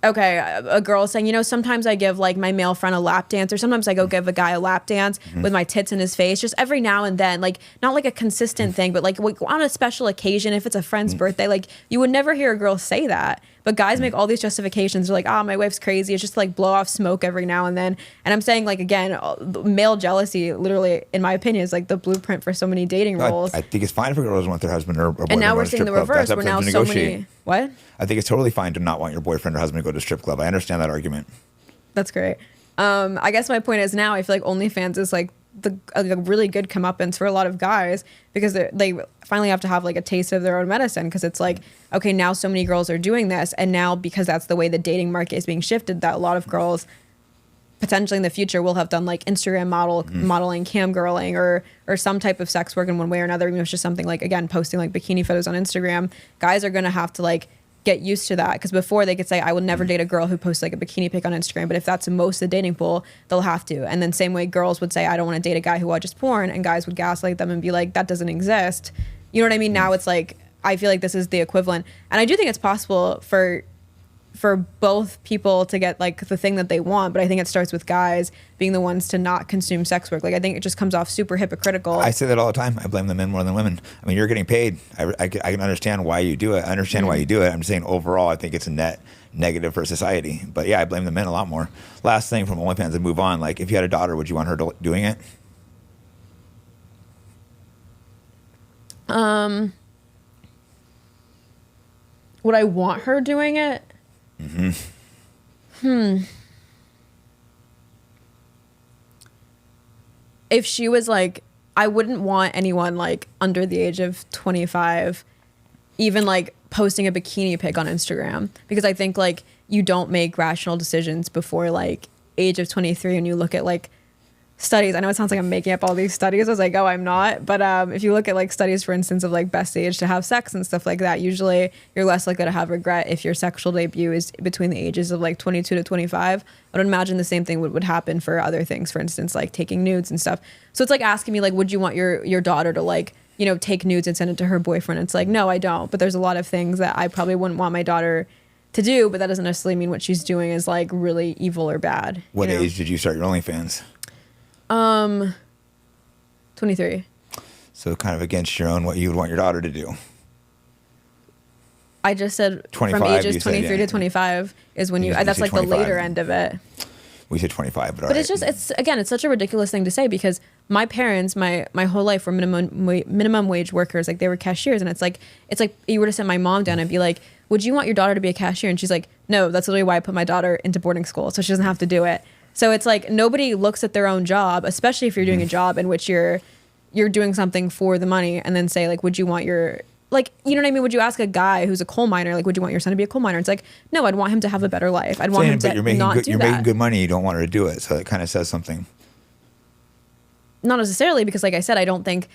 okay, a girl saying, you know, sometimes I give like my male friend a lap dance, or sometimes I go give a guy a lap dance with my tits in his face, just every now and then, like not like a consistent thing, but like on a special occasion, if it's a friend's birthday, like you would never hear a girl say that. But guys make all these justifications. They're like, my wife's crazy. It's just to, like blow off smoke every now and then. And I'm saying, like, again, male jealousy, literally, in my opinion, is like the blueprint for so many dating roles. I think it's fine if a girl doesn't want their husband or boyfriend. And now we're to seeing the strip club. reverse. That's We're up now to so negotiate. many. What? I think it's totally fine to not want your boyfriend or husband to go to a strip club. I understand that argument. That's great. I guess my point is now I feel like OnlyFans is like a really good comeuppance for a lot of guys, because they finally have to have like a taste of their own medicine, because it's like, okay, now so many girls are doing this, and now because that's the way the dating market is being shifted, that a lot of girls potentially in the future will have done like Instagram modeling, cam girling, or some type of sex work in one way or another. Even if it's just something like, again, posting like bikini photos on Instagram. Guys are gonna have to like get used to that, because before they could say, I would never date a girl who posts like a bikini pic on Instagram, but if that's most of the dating pool, they'll have to. And then same way girls would say, I don't want to date a guy who watches porn, and guys would gaslight them and be like, that doesn't exist. You know what I mean? Now it's like, I feel like this is the equivalent, and I do think it's possible for both people to get like the thing that they want, but I think it starts with guys being the ones to not consume sex work. Like, I think it just comes off super hypocritical. I say that all the time. I blame the men more than women. I mean, you're getting paid. I can understand why you do it. I understand why you do it. I'm just saying overall, I think it's a net negative for society. But yeah, I blame the men a lot more. Last thing from OnlyFans and move on. Like, if you had a daughter, would you want her doing it? Would I want her doing it? If she was like, I wouldn't want anyone like under the age of 25 even like posting a bikini pic on Instagram, because I think like you don't make rational decisions before like age of 23. And you look at like studies, I know it sounds like I'm making up all these studies. I was like, oh, I'm not. But if you look at like studies, for instance, of like best age to have sex and stuff like that, usually you're less likely to have regret if your sexual debut is between the ages of like 22 to 25. I would imagine the same thing would happen for other things, for instance, like taking nudes and stuff. So it's like asking me like, would you want your daughter to like, you know, take nudes and send it to her boyfriend? It's like, no, I don't. But there's a lot of things that I probably wouldn't want my daughter to do, but that doesn't necessarily mean what she's doing is like really evil or bad. What age did you start your OnlyFans? 23. So kind of against your own, what you would want your daughter to do. I just said 25, from ages 23 said, yeah. to 25 is when you You that's said like the 25. later end of it. We said 25, but all But right. it's just, it's such a ridiculous thing to say, because my parents, my whole life were minimum wage workers. Like they were cashiers. And it's like you were to send my mom down and be like, would you want your daughter to be a cashier? And she's like, no, that's literally why I put my daughter into boarding school, so she doesn't have to do it. So it's like nobody looks at their own job, especially if you're doing a job in which you're doing something for the money, and then say like, would you want your, like, you know what I mean? Would you ask a guy who's a coal miner, like, would you want your son to be a coal miner? It's like, no, I'd want him to have a better life. I'd want him to not do that. You're making good money. You don't want her to do it. So it kind of says something. Not necessarily, because like I said, I don't think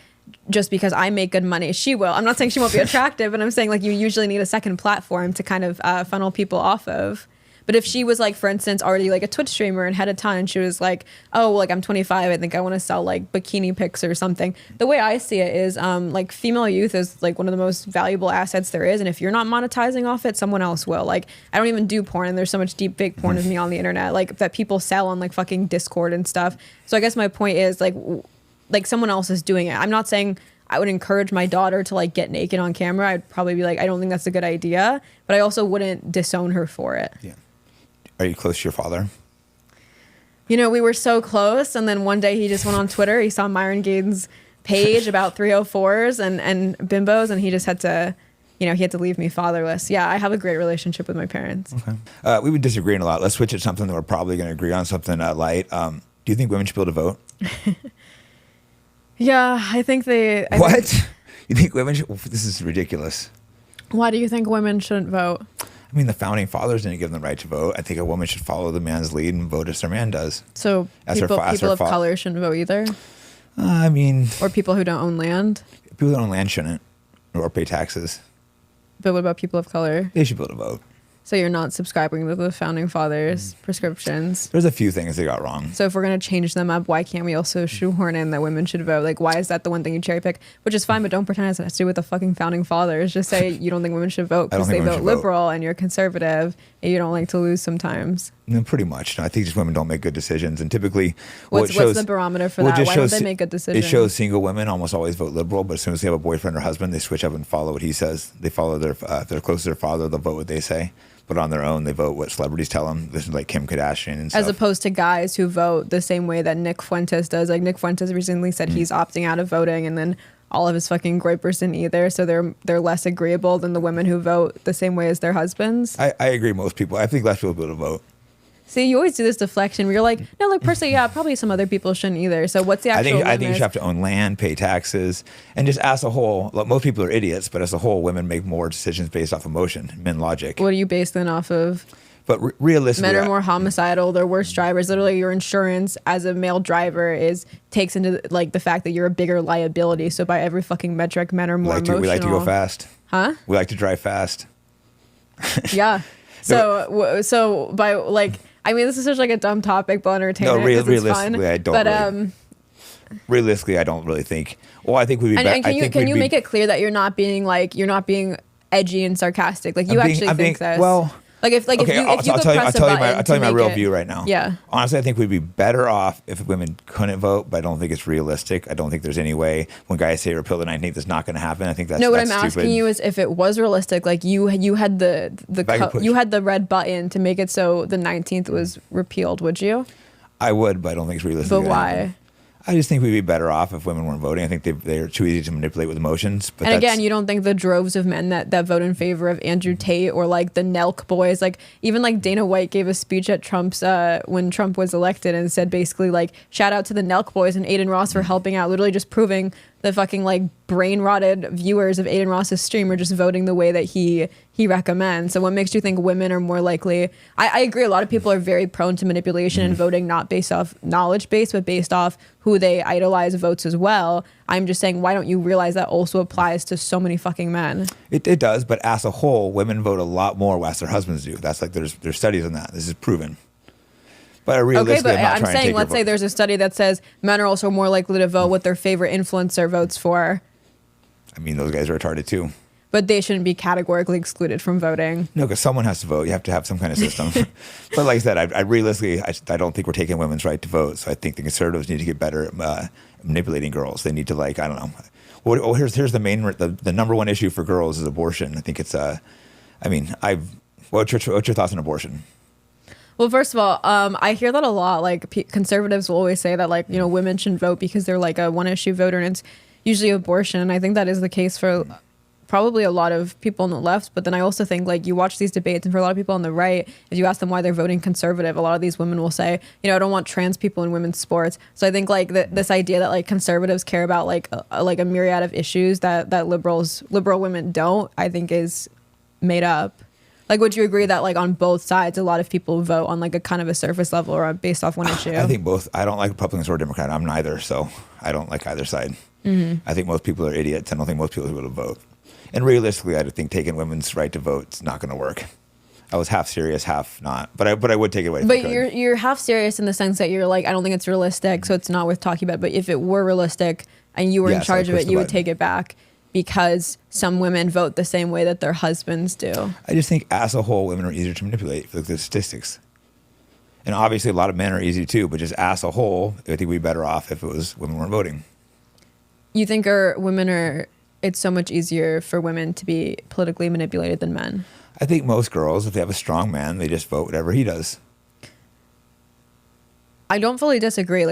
just because I make good money, she will. I'm not saying she won't be attractive, but I'm saying like you usually need a second platform to kind of funnel people off of. But if she was like, for instance, already like a Twitch streamer and had a ton, and she was like, oh, like I'm 25, I think I want to sell like bikini pics or something. The way I see it is like female youth is like one of the most valuable assets there is. And if you're not monetizing off it, someone else will. Like I don't even do porn, and there's so much deep fake porn of me on the internet, like that people sell on like fucking Discord and stuff. So I guess my point is like someone else is doing it. I'm not saying I would encourage my daughter to like get naked on camera. I'd probably be like, I don't think that's a good idea, but I also wouldn't disown her for it. Yeah. Are you close to your father? You know, we were so close, and then one day he just went on Twitter. He saw Myron Gaines' page about 304s and bimbos, and he just had to, you know, he had to leave me fatherless. Yeah, I have a great relationship with my parents. Okay. We would disagree a lot. Let's switch to something that we're probably going to agree on, something light. Do you think women should be able to vote? Yeah, I think they... You think women should... This is ridiculous. Why do you think women shouldn't vote? I mean, the founding fathers didn't give them the right to vote. I think a woman should follow the man's lead and vote as their man does. So people of color shouldn't vote either? I mean... Or people who don't own land? People who don't own land shouldn't. Or pay taxes. But what about people of color? They should be able to vote. So you're not subscribing to the founding fathers' prescriptions. There's a few things they got wrong. So if we're going to change them up, why can't we also shoehorn in that women should vote? Like, why is that the one thing you cherry pick? Which is fine, but don't pretend it has to do with the fucking founding fathers. Just say you don't think women should vote because they vote liberal and you're conservative and you don't like to lose sometimes. No, pretty much. No, I think just women don't make good decisions. And typically, what's the barometer for that? Why don't they make good decisions? It shows single women almost always vote liberal, but as soon as they have a boyfriend or husband, they switch up and follow what he says. They follow their, if they're close to their father, they'll vote what they say. But on their own, they vote what celebrities tell them. This is like Kim Kardashian and stuff. As opposed to guys who vote the same way that Nick Fuentes does. Like Nick Fuentes recently said he's opting out of voting, and then all of his fucking groypers didn't either. So they're less agreeable than the women who vote the same way as their husbands. I agree. Most people, I think less people will vote. See, you always do this deflection where you're like, no, like personally, yeah, probably some other people shouldn't either. So what's the actual I think you should have to own land, pay taxes, and just as a whole, look, most people are idiots, but as a whole, women make more decisions based off emotion, men logic. What do you base them off of? But realistically, men are more homicidal. They're worse drivers. Literally, your insurance as a male driver takes into like the fact that you're a bigger liability. So by every fucking metric, men are more emotional. We like to go fast. Huh? We like to drive fast. Yeah. So by like, I mean, this is such like a dumb topic, but entertaining. No, realistically, I don't. But realistically, I don't really think. Well, I think we'd be. And can you make it clear that you're not being edgy and sarcastic? Like you actually think this. Well. Like if you I'll tell you my real view right now. Yeah. Honestly, I think we'd be better off if women couldn't vote, but I don't think it's realistic. I don't think there's any way when guys say repeal the 19th, it's not going to happen. I think that's what that's I'm stupid. asking you is if it was realistic, like you had the red button to make it so the 19th was repealed, would you? I would, but I don't think it's realistic. But why? I just think we'd be better off if women weren't voting. I think they're too easy to manipulate with emotions. But and again, you don't think the droves of men that vote in favor of Andrew Tate or like the Nelk boys, like even like Dana White gave a speech at Trump's when Trump was elected and said basically like shout out to the Nelk boys and Aiden Ross for helping out, literally just proving the fucking like brain rotted viewers of Aiden Ross's stream are just voting the way that he recommends. So what makes you think women are more likely? I agree. A lot of people are very prone to manipulation and voting not based off knowledge base, but based off who they idolize votes as well. I'm just saying, why don't you realize that also applies to so many fucking men? It does, but as a whole, women vote a lot more as their husbands do. That's like there's studies on that. This is proven. But realistically, I'm saying, let's say there's a study that says men are also more likely to vote what their favorite influencer votes for. I mean, those guys are retarded too. But they shouldn't be categorically excluded from voting. No, because someone has to vote. You have to have some kind of system. But like I said, I realistically, I don't think we're taking women's right to vote. So I think the conservatives need to get better at manipulating girls. They need to I don't know. Well, here's the number one issue for girls is abortion. I think it's what's your thoughts on abortion? Well, first of all, I hear that a lot. Like conservatives will always say that women shouldn't vote because they're like a one issue voter, and it's usually abortion. And I think that is the case for probably a lot of people on the left. But then I also think you watch these debates, and for a lot of people on the right, if you ask them why they're voting conservative, a lot of these women will say, I don't want trans people in women's sports. So I think this idea that conservatives care about a myriad of issues that liberal women don't, I think is made up. Would you agree that on both sides, a lot of people vote on a kind of a surface level or based off one issue? I think both. I don't like Republicans or Democrat. I'm neither, so I don't like either side. Mm-hmm. I think most people are idiots. I don't think most people will vote. And realistically, I think taking women's right to vote is not going to work. I was half serious, half not. But I would take it away. But you're half serious in the sense that you're I don't think it's realistic, so it's not worth talking about. But if it were realistic and you were in charge of it, you would take it back. Because some women vote the same way that their husbands do. I just think as a whole, women are easier to manipulate for the statistics. And obviously a lot of men are easy too, but just as a whole, I think we'd be better off if it was women weren't voting. You think it's so much easier for women to be politically manipulated than men? I think most girls, if they have a strong man, they just vote whatever he does. I don't fully disagree.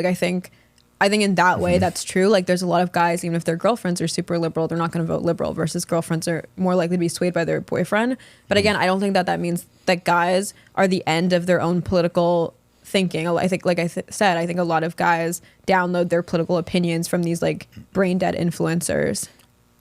I think in that way, that's true. There's a lot of guys, even if their girlfriends are super liberal, they're not going to vote liberal versus girlfriends are more likely to be swayed by their boyfriend. But again, I don't think that means that guys are the end of their own political thinking. I think, said, I think a lot of guys download their political opinions from these brain dead influencers.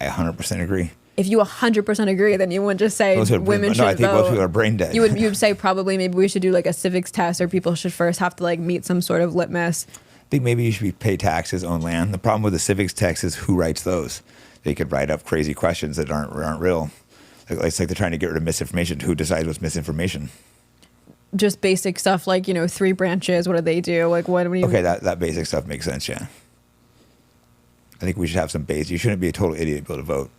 I 100% agree. If you 100% agree, then you wouldn't just say women should vote. No, I think most people are brain dead. You would say probably maybe we should do a civics test, or people should first have to meet some sort of litmus. I think maybe you should pay taxes, own land. The problem with the civics text is who writes those. They could write up crazy questions that aren't real. It's like they're trying to get rid of misinformation. Who decides what's misinformation? Just basic stuff like, 3 branches. What do they do? Like, what do you... Okay, that basic stuff makes sense, yeah. I think we should have some base. You shouldn't be a total idiot to be able to vote.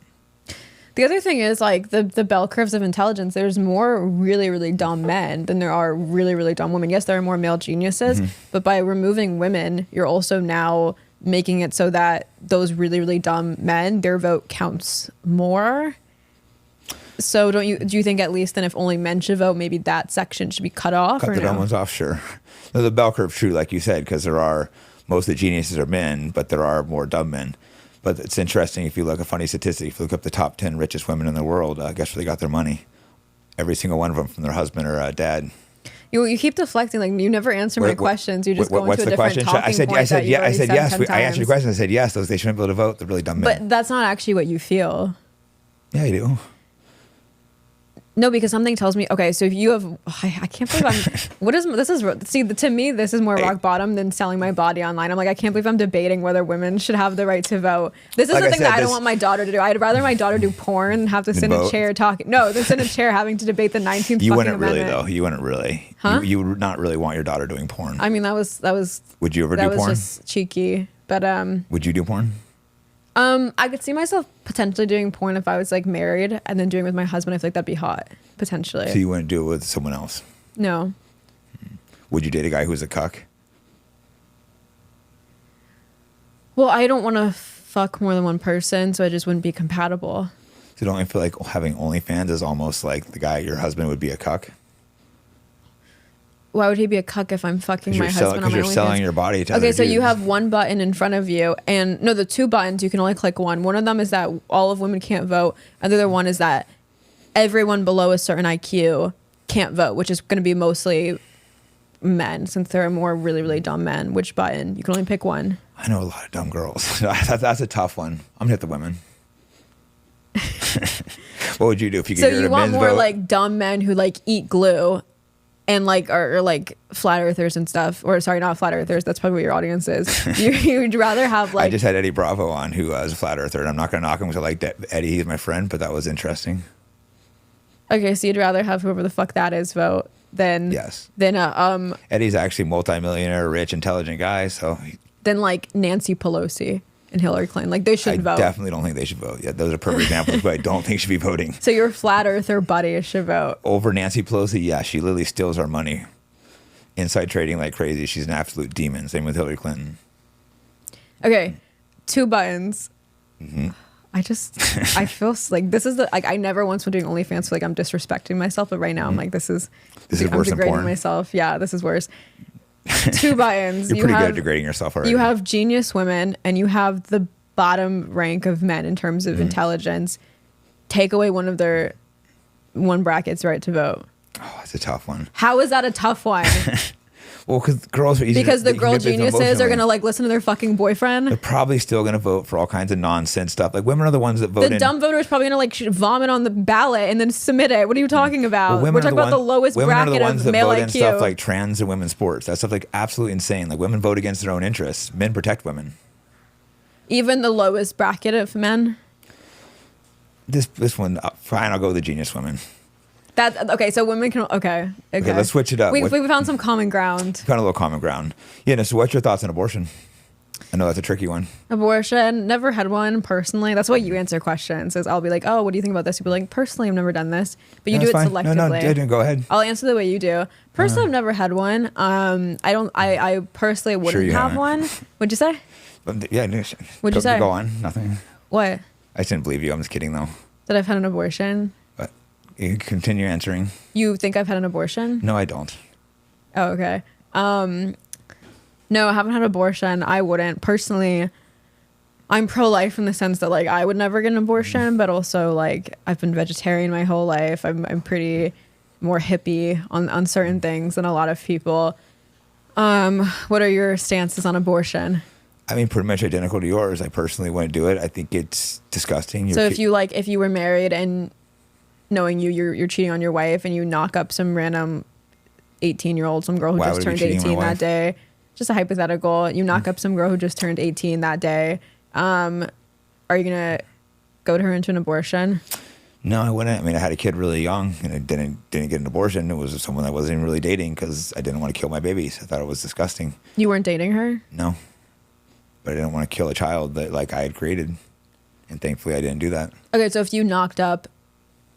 The other thing is, like, the bell curves of intelligence. There's more really, really dumb men than there are really, really dumb women. Yes, there are more male geniuses, but by removing women, you're also now making it so that those really, really dumb men, their vote counts more. So do you think at least then if only men should vote, maybe that section should be cut off? Cut or the no? dumb ones off, sure. No, the bell curve, true, like you said, because most of the geniuses are men, but there are more dumb men. But it's interesting if you look, a funny statistic, if you look up the top 10 richest women in the world, guess where they got their money? Every single one of them from their husband or dad. You keep deflecting, like you never answer my questions. You just go into a different talking I said point yes. I answered your question. I said yes. Those they shouldn't be able to vote. They're really dumb men. But that's not actually what you feel. Yeah, you do. No, because something tells me, okay, so if you have, I can't believe to me, this is more rock bottom than selling my body online. I'm like, I can't believe I'm debating whether women should have the right to vote. This is the thing that I don't want my daughter to do. I'd rather my daughter do porn and have to sit in a chair talking. No, than sit in a chair having to debate the 19th You fucking wouldn't amendment. really, though. You wouldn't really. Huh? You would not really want your daughter doing porn. I mean, that was. Would you ever do porn? That was just cheeky. But, would you do porn? I could see myself potentially doing porn if I was like married and then doing it with my husband. I feel like that'd be hot, potentially. So you wouldn't do it with someone else? No. Would you date a guy who's a cuck? Well, I don't want to fuck more than one person, so I just wouldn't be compatible. So don't you feel like having OnlyFans is almost like the guy, your husband, would be a cuck? Why would he be a cuck if I'm fucking my husband on my OnlyFans? Because you're selling your body to other Okay, so dudes. you have one button in front of you, and no, the 2 buttons, you can only click one. One of them is that all of women can't vote. And the other one is that everyone below a certain IQ can't vote, which is going to be mostly men, since there are more really, really dumb men. Which button? You can only pick one. I know a lot of dumb girls. That's a tough one. I'm gonna hit the women. What would you do if you could So get rid you of want men's more vote? like dumb men who like eat glue and like are like flat earthers and stuff, or sorry, not flat earthers. That's probably what your audience is. You'd rather have like. I just had Eddie Bravo on, who is a flat earther, and I'm not gonna knock him because I like Eddie. He's my friend, but that was interesting. Okay, so you'd rather have whoever the fuck that is vote than Yes. than Eddie's actually multimillionaire, rich, intelligent guy, so than like Nancy Pelosi and Hillary Clinton. Like they should vote. I definitely don't think they should vote. Yeah, those are perfect examples, but I don't think should be voting. So your flat earther buddy should vote. Over Nancy Pelosi, yeah, she literally steals our money. Inside trading like crazy. She's an absolute demon. Same with Hillary Clinton. Okay, 2 buttons. Mm-hmm. I feel like this is like I never once when doing OnlyFans feel like I'm disrespecting myself, but right now I'm like this is worse than degrading porn. myself. Yeah, this is worse. 2 buttons. You're pretty good at degrading yourself already. You have genius women and you have the bottom rank of men in terms of intelligence. Take away one bracket's right to vote. Oh, it's a tough one. How is that a tough one? Well, because girls are easy. Because the girl manipulate them geniuses are emotionally. gonna like listen to their fucking boyfriend. They're probably still gonna vote for all kinds of nonsense stuff. Like women are the ones that vote. The dumb voter is probably gonna like vomit on the ballot and then submit it. What are you talking about? Well, We're talking about the lowest women bracket are the ones of that male vote in stuff IQ. like trans and women's sports. That stuff like absolutely insane. Like women vote against their own interests. Men protect women. Even the lowest bracket of men. This one, fine. I'll go with the genius women. That okay? So women can okay. Okay, let's switch it up. We found some common ground. Found a little common ground. Yeah. No, so, what's your thoughts on abortion? I know that's a tricky one. Abortion, never had one personally. That's why you answer questions. Is I'll be like, oh, what do you think about this? You'll be like, personally, I've never done this, but you do it That's selectively. fine. No, go ahead. I'll answer the way you do. Personally, I've never had one. I personally wouldn't you have haven't. one. What'd you say? Yeah. No, What'd you say? Go on. Nothing. What? I didn't believe you. I'm just kidding though. That I've had an abortion? But you can continue answering. You think I've had an abortion? No, I don't. Oh, okay. No, I haven't had an abortion. I wouldn't. Personally, I'm pro-life in the sense that like I would never get an abortion, but also like I've been vegetarian my whole life. I'm pretty more hippie on certain things than a lot of people. What are your stances on abortion? I mean, pretty much identical to yours. I personally wouldn't do it. I think it's disgusting. So if you were married and knowing you're cheating on your wife and you knock up some random 18-year-old, some girl who Why just would I be turned cheating on 18 my that wife? day, just a hypothetical, you knock up some girl who just turned 18 that day, are you gonna goad her into an abortion? No, I wouldn't. I mean, I had a kid really young, and I didn't get an abortion. It was someone I wasn't even really dating because I didn't want to kill my babies. I thought it was disgusting. You weren't dating her? No, but I didn't want to kill a child that like I had created, and thankfully I didn't do that. Okay, so if you knocked up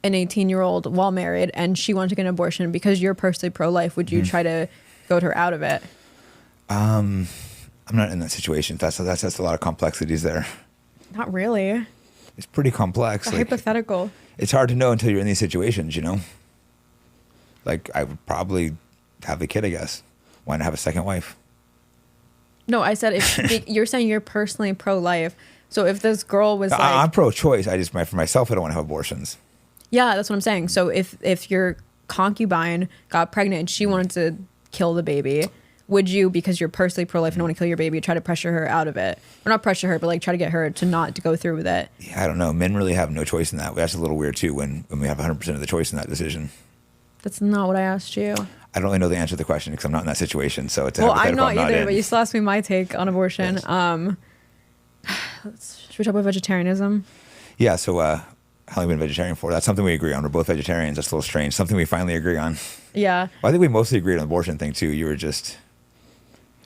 an 18-year-old while married and she wanted to get an abortion because you're personally pro-life, would you try to goad her out of it? I'm not in that situation. That's a lot of complexities there. Not really. It's pretty complex. It's hypothetical. It's hard to know until you're in these situations, you know? Like, I would probably have a kid, I guess. Why not have a second wife? No, I said if you're saying you're personally pro-life. So if this girl was like... I'm pro-choice. For myself, I don't want to have abortions. Yeah, that's what I'm saying. So if your concubine got pregnant and she wanted to kill the baby, would you, because you're personally pro-life and don't want to kill your baby, try to pressure her out of it? Or not pressure her, but like try to get her to not to go through with it? Yeah, I don't know. Men really have no choice in that. That's a little weird too when we have 100% of the choice in that decision. That's not what I asked you. I don't really know the answer to the question because I'm not in that situation. So it's a well, hypothetical. I'm not either, but you still asked me my take on abortion. Yes. Should we talk about vegetarianism? Yeah, so how long have you been vegetarian for? That's something we agree on. We're both vegetarians. That's a little strange. Something we finally agree on. Yeah. Well, I think we mostly agreed on the abortion thing too. You were just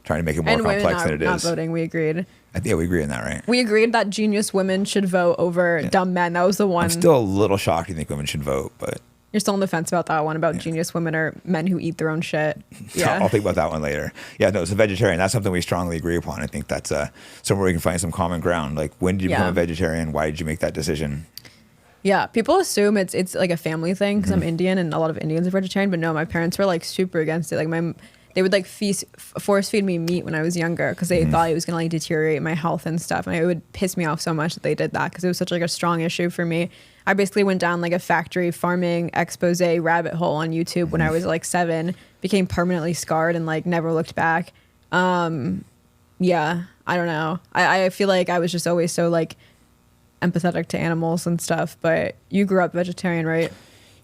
trying to make it more complex than it is. Not voting, we agreed. Yeah, we agree on that, right? We agreed that genius women should vote over dumb men. That was the one. I'm still a little shocked you think women should vote, but... You're still on the fence about that one, about genius women or men who eat their own shit. Yeah. I'll think about that one later. Yeah, no, it's a vegetarian. That's something we strongly agree upon. I think that's somewhere we can find some common ground. Like, when did you become a vegetarian? Why did you make that decision? Yeah, people assume it's like a family thing because I'm Indian and a lot of Indians are vegetarian, but no, my parents were like super against it. Like they would like force feed me meat when I was younger because they thought it was gonna like deteriorate my health and stuff, and it would piss me off so much that they did that because it was such like a strong issue for me. I basically went down like a factory farming expose rabbit hole on YouTube when I was like 7, became permanently scarred and like never looked back. Yeah, I don't know. I feel like I was just always so like empathetic to animals and stuff, but you grew up vegetarian, right?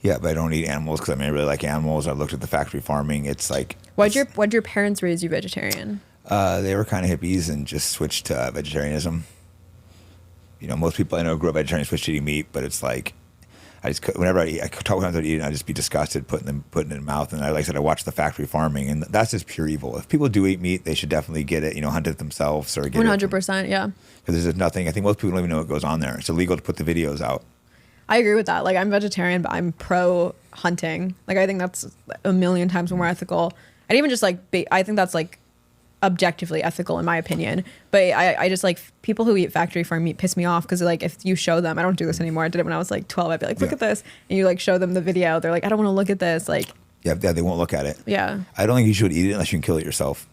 Yeah, but I don't eat animals because I really like animals. I've looked at the factory farming. It's like... Why'd your parents raise you vegetarian? They were kind of hippies and just switched to vegetarianism. You know, most people I know grew up vegetarian, switched to eating meat, but it's like, whenever I talk about eating, I'd just be disgusted putting it in mouth. And like I said, I watch the factory farming, and that's just pure evil. If people do eat meat, they should definitely get it, hunt it themselves or get 100%, yeah. Because there's nothing, I think most people don't even know what goes on there. It's illegal to put the videos out. I agree with that. Like, I'm vegetarian, but I'm pro hunting. Like, I think that's a million times more ethical. And even just like, I think that's like objectively ethical in my opinion. But I just like people who eat factory farm meat piss me off because like if you show them, I don't do this anymore. I did it when I was like 12. I'd be like, look at this, and you like show them the video. They're like, I don't want to look at this. Like, yeah, they won't look at it. Yeah, I don't think you should eat it unless you can kill it yourself.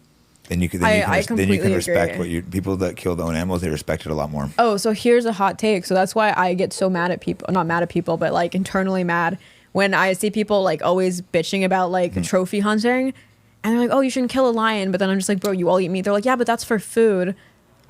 Then you can respect what people that kill their own animals. They respect it a lot more. Oh, so here's a hot take. So that's why I get so mad at people. Not mad at people, but like internally mad when I see people like always bitching about like trophy hunting. And they're like, oh, you shouldn't kill a lion. But then I'm just like, bro, you all eat meat. They're like, yeah, but that's for food.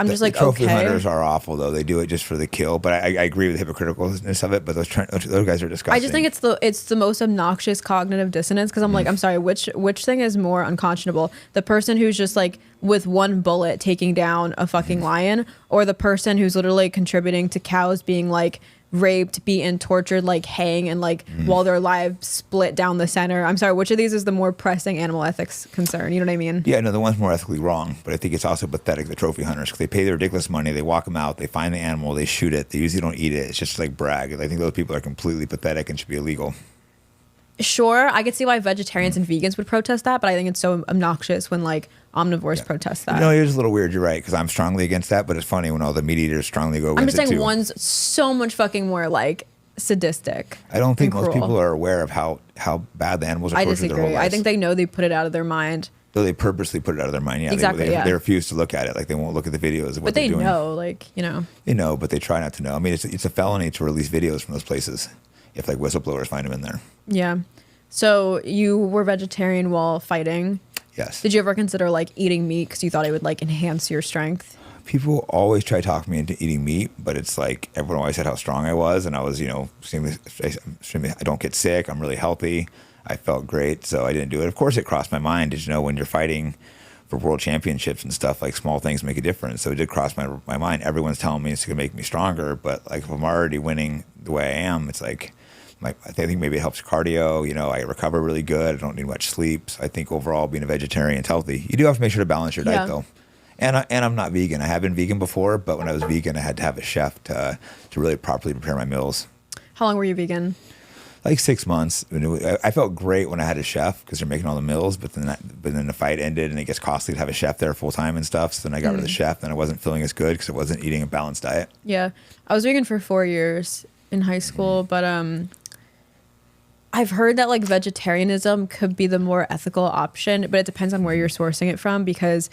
I'm just like, trophy okay. Hunters are awful, though. They do it just for the kill. But I agree with the hypocriticalness of it. But those guys are disgusting. I just think it's the most obnoxious cognitive dissonance because I'm like, I'm sorry, which thing is more unconscionable? The person who's just like with one bullet taking down a fucking lion, or the person who's literally contributing to cows being like raped, beaten, tortured, like hang, and like while they're alive, split down the center. I'm sorry, which of these is the more pressing animal ethics concern? You know what I mean? Yeah, no, the one's more ethically wrong, but I think it's also pathetic, the trophy hunters, because they pay their ridiculous money, they walk them out, they find the animal, they shoot it, they usually don't eat it. It's just like brag. I think those people are completely pathetic and should be illegal. Sure, I could see why vegetarians and vegans would protest that, but I think it's so obnoxious when like omnivores protest that. No, it is a little weird. You're right, because I'm strongly against that, but it's funny when all the meat eaters strongly go against it. I'm just saying too. One's so much fucking more like sadistic. I don't think most people are aware of how bad the animals are tortured their whole lives. I think they know they put it out of their mind. Though they purposely put it out of their mind. Yeah, exactly. They refuse to look at it. Like they won't look at the videos of what they're doing. But they know, like, you know. They know, but they try not to know. I mean, it's a felony to release videos from those places if like whistleblowers find them in there. Yeah. So you were vegetarian while fighting. Yes. Did you ever consider like eating meat because you thought it would like enhance your strength? People always try to talk me into eating meat, but it's like everyone always said how strong I was, and I was, I don't get sick. I'm really healthy. I felt great, so I didn't do it. Of course, it crossed my mind. Did you know when you're fighting for world championships and stuff, like small things make a difference. So it did cross my mind. Everyone's telling me it's gonna make me stronger, but like if I'm already winning the way I am, it's like I think maybe it helps cardio. You know, I recover really good. I don't need much sleep. So I think overall being a vegetarian is healthy. You do have to make sure to balance your diet though. And I'm not vegan. I have been vegan before, but when I was vegan, I had to have a chef to really properly prepare my meals. How long were you vegan? Like 6 months. I felt great when I had a chef because they're making all the meals, but then the fight ended and it gets costly to have a chef there full time and stuff. So then I got rid of the chef and I wasn't feeling as good because I wasn't eating a balanced diet. Yeah. I was vegan for 4 years in high school, but I've heard that like vegetarianism could be the more ethical option, but it depends on where you're sourcing it from, because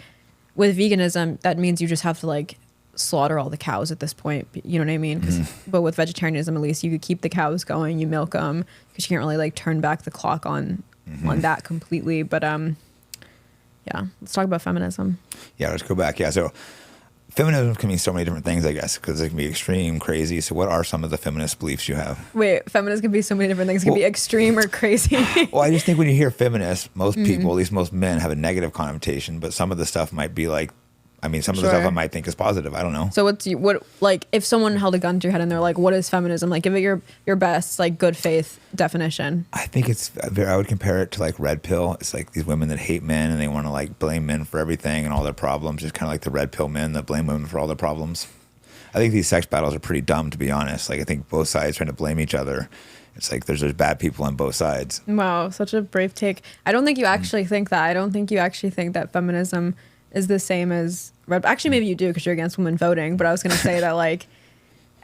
with veganism, that means you just have to like slaughter all the cows at this point. You know what I mean? But with vegetarianism, at least you could keep the cows going, you milk them, because you can't really like turn back the clock on that completely. But yeah, let's talk about feminism. Yeah, let's go back. Yeah, so feminism can mean so many different things, I guess, because it can be extreme, crazy. So what are some of the feminist beliefs you have? Wait, feminists can be so many different things. It can be extreme or crazy. Well, I just think when you hear feminist, most people, at least most men, have a negative connotation, but some of the stuff might be like, some of the stuff I might think is positive. I don't know. So what like if someone held a gun to your head and they're like, what is feminism? Like, give it your best, like, good faith definition. I think I would compare it to like red pill. It's like these women that hate men and they want to like blame men for everything and all their problems. Just kind of like the red pill men that blame women for all their problems. I think these sex battles are pretty dumb, to be honest. Like, I think both sides trying to blame each other. It's like there's bad people on both sides. Wow, such a brave take. I don't think you actually think that. I don't think you actually think that feminism is the same as red. Actually, maybe you do because you're against women voting. But I was going to say that, like,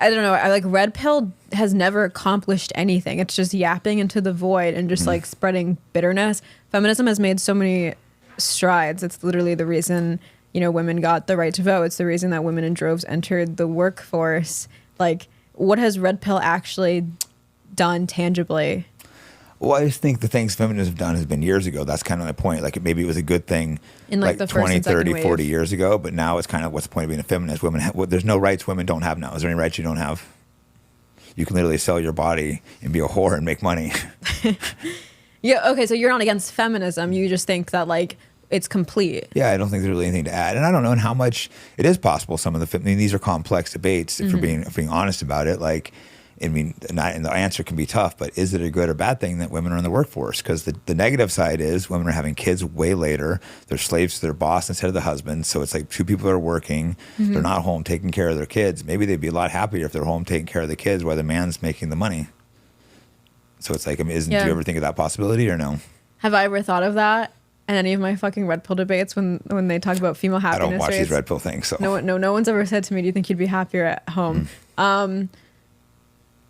I don't know. I like red pill has never accomplished anything. It's just yapping into the void and just like spreading bitterness. Feminism has made so many strides. It's literally the reason, you know, women got the right to vote. It's the reason that women in droves entered the workforce. Like, what has red pill actually done tangibly? Well, I just think the things feminism have done has been years ago. That's kind of the point. Like, maybe it was a good thing in like the 20, first and 30, wave. 40 years ago, but now it's kind of what's the point of being a feminist? Women, there's no rights women don't have now. Is there any rights you don't have? You can literally sell your body and be a whore and make money. Yeah, okay, so you're not against feminism. You just think that, like, it's complete. Yeah, I don't think there's really anything to add. And I don't know how much it is possible. Some of these are complex debates, if we're being honest about it. Like, and the answer can be tough, but is it a good or bad thing that women are in the workforce? Because the negative side is women are having kids way later. They're slaves to their boss instead of the husband. So it's like two people are working. They're not home taking care of their kids. Maybe they'd be a lot happier if they're home taking care of the kids while the man's making the money. So it's like, do you ever think of that possibility or no? Have I ever thought of that in any of my fucking red pill debates when they talk about female happiness? I don't watch rates? these red pill things. So no one's ever said to me, do you think you'd be happier at home?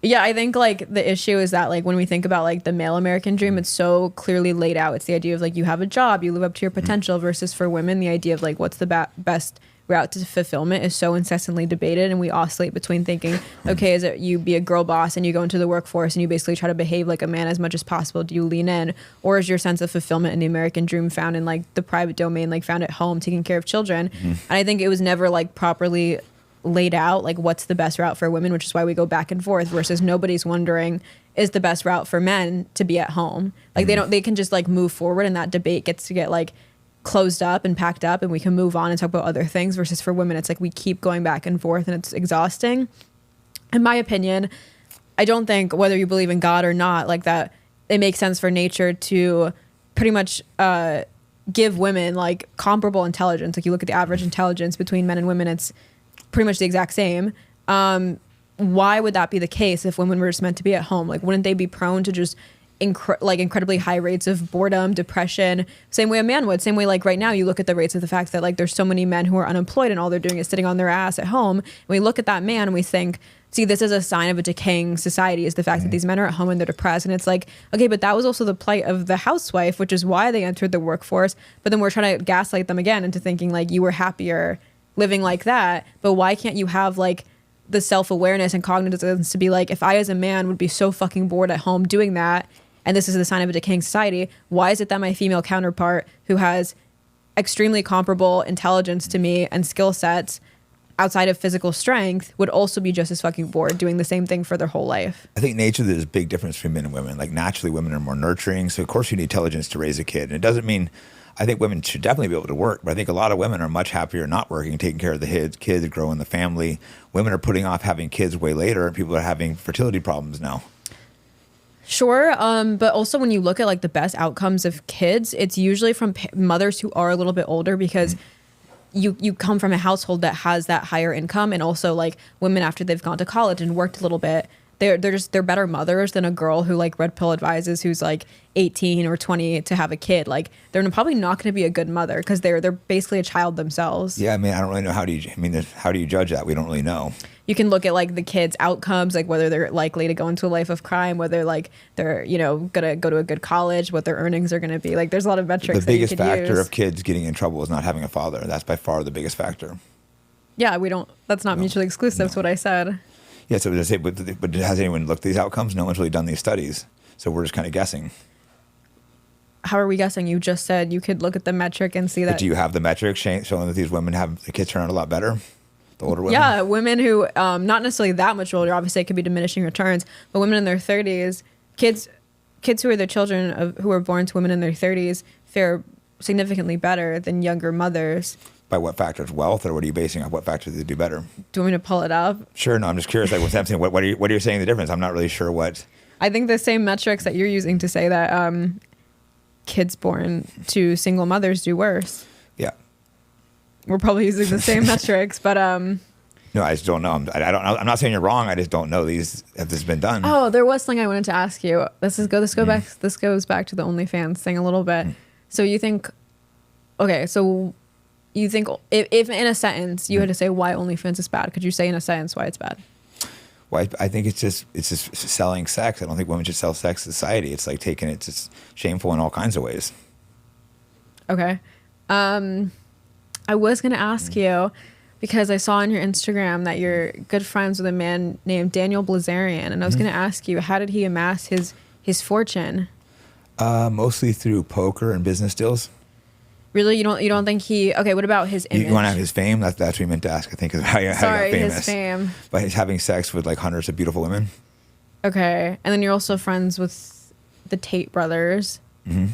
Yeah, I think like the issue is that like when we think about like the male American dream, it's so clearly laid out. It's the idea of like you have a job, you live up to your potential, versus for women, the idea of like what's the best route to fulfillment is so incessantly debated, and we oscillate between thinking, okay, is it you be a girl boss and you go into the workforce and you basically try to behave like a man as much as possible? Do you lean in, or is your sense of fulfillment in the American dream found in like the private domain, like found at home, taking care of children? And I think it was never like properly laid out like what's the best route for women, which is why we go back and forth, versus nobody's wondering is the best route for men to be at home. Like they can just like move forward, and that debate gets to get like closed up and packed up, and we can move on and talk about other things, versus for women it's like we keep going back and forth and it's exhausting. In my opinion, I don't think, whether you believe in God or not, like that it makes sense for nature to pretty much give women like comparable intelligence. Like you look at the average intelligence between men and women, it's pretty much the exact same. Why would that be the case if women were just meant to be at home? Like, wouldn't they be prone to just incredibly high rates of boredom, depression, same way a man would? Same way, like right now, you look at the rates of the fact that like there's so many men who are unemployed and all they're doing is sitting on their ass at home. And we look at that man and we think, see, this is a sign of a decaying society, is the fact that these men are at home and they're depressed. And it's like, okay, but that was also the plight of the housewife, which is why they entered the workforce. But then we're trying to gaslight them again into thinking like you were happier living like that. But why can't you have like the self-awareness and cognizance to be like, if I as a man would be so fucking bored at home doing that, and this is the sign of a decaying society, why is it that my female counterpart, who has extremely comparable intelligence to me and skill sets outside of physical strength, would also be just as fucking bored doing the same thing for their whole life? I think nature, there's a big difference between men and women. Like naturally women are more nurturing, so of course you need intelligence to raise a kid. And it doesn't mean, I think women should definitely be able to work, but I think a lot of women are much happier not working, taking care of the kids, growing the family. Women are putting off having kids way later, and people are having fertility problems now. Sure, but also when you look at like the best outcomes of kids, it's usually from mothers who are a little bit older, because you come from a household that has that higher income, and also like women after they've gone to college and worked a little bit, they're better mothers than a girl who like red pill advises who's like 18 or 20 to have a kid. Like they're probably not going to be a good mother because they're basically a child themselves. Yeah, I mean, I don't really know how do you judge that? We don't really know. You can look at like the kids' outcomes, like whether they're likely to go into a life of crime, whether like they're gonna go to a good college, what their earnings are gonna be. Like there's a lot of metrics. The biggest that you could factor use. of kids getting in trouble is not having a father. That's by far the biggest factor. Yeah, that's not mutually exclusive. That's what I said. Yeah, so to say, but has anyone looked at these outcomes? No one's really done these studies, so we're just kind of guessing. How are we guessing? You just said you could look at the metric and see that. But do you have the metrics showing that these women have the kids turn out a lot better? The older women? Yeah, women who, not necessarily that much older, obviously it could be diminishing returns, but women in their 30s, kids who are the children of who are born to women in their 30s fare significantly better than younger mothers. By what factors? Wealth, or what are you basing on? What factors do they do better? Do you want me to pull it up? Sure. No, I'm just curious. Like, what's happening? What are you saying the difference? I'm not really sure what. I think the same metrics that you're using to say that kids born to single mothers do worse. Yeah. We're probably using the same metrics, but no, I just don't know. I'm not saying you're wrong. I just don't know if this has been done. Oh, there was something I wanted to ask you. This goes back to the OnlyFans thing a little bit. So you think, if in a sentence you had to say why OnlyFans is bad, could you say in a sentence why it's bad? Well, I think it's just selling sex. I don't think women should sell sex to society. It's like it's just shameful in all kinds of ways. Okay. I was going to ask you, because I saw on your Instagram that you're good friends with a man named Daniel Blazarian, and I was going to ask you, how did he amass his fortune? Mostly through poker and business deals. Really, you don't think he? Okay, what about his image? You want to have his fame? That's what you meant to ask. I think is how he got famous. His fame. By having sex with like hundreds of beautiful women. Okay, and then you're also friends with the Tate brothers. Mm-hmm.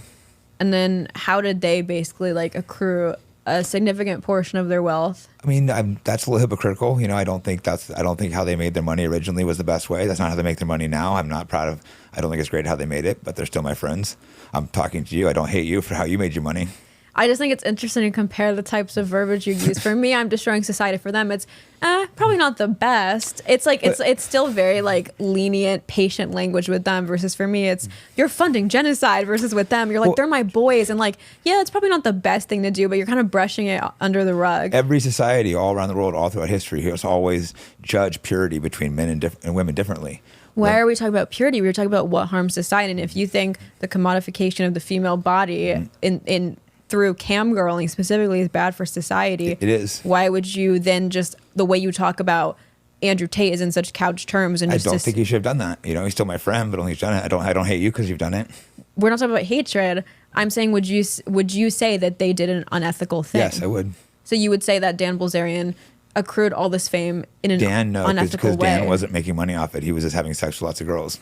And then how did they basically like accrue a significant portion of their wealth? I mean, that's a little hypocritical. I don't think how they made their money originally was the best way. That's not how they make their money now. I don't think it's great how they made it, but they're still my friends. I'm talking to you. I don't hate you for how you made your money. I just think it's interesting to compare the types of verbiage you use. For me, I'm destroying society. For them, it's probably not the best. It's like it's still very like lenient, patient language with them, versus for me, it's you're funding genocide. Versus with them, you're like they're my boys, and like it's probably not the best thing to do, but you're kind of brushing it under the rug. Every society, all around the world, all throughout history, has always judged purity between men and women differently. Why are we talking about purity? We were talking about what harms society, and if you think the commodification of the female body in through cam girling specifically is bad for society. It is. Why would you then just, the way you talk about Andrew Tate is in such couch terms, and I don't think he should have done that. He's still my friend, but only he's done it. I don't hate you because you've done it. We're not talking about hatred. I'm saying, would you say that they did an unethical thing? Yes, I would. So you would say that Dan Bilzerian accrued all this fame in an unethical way? Because Dan wasn't making money off it. He was just having sex with lots of girls.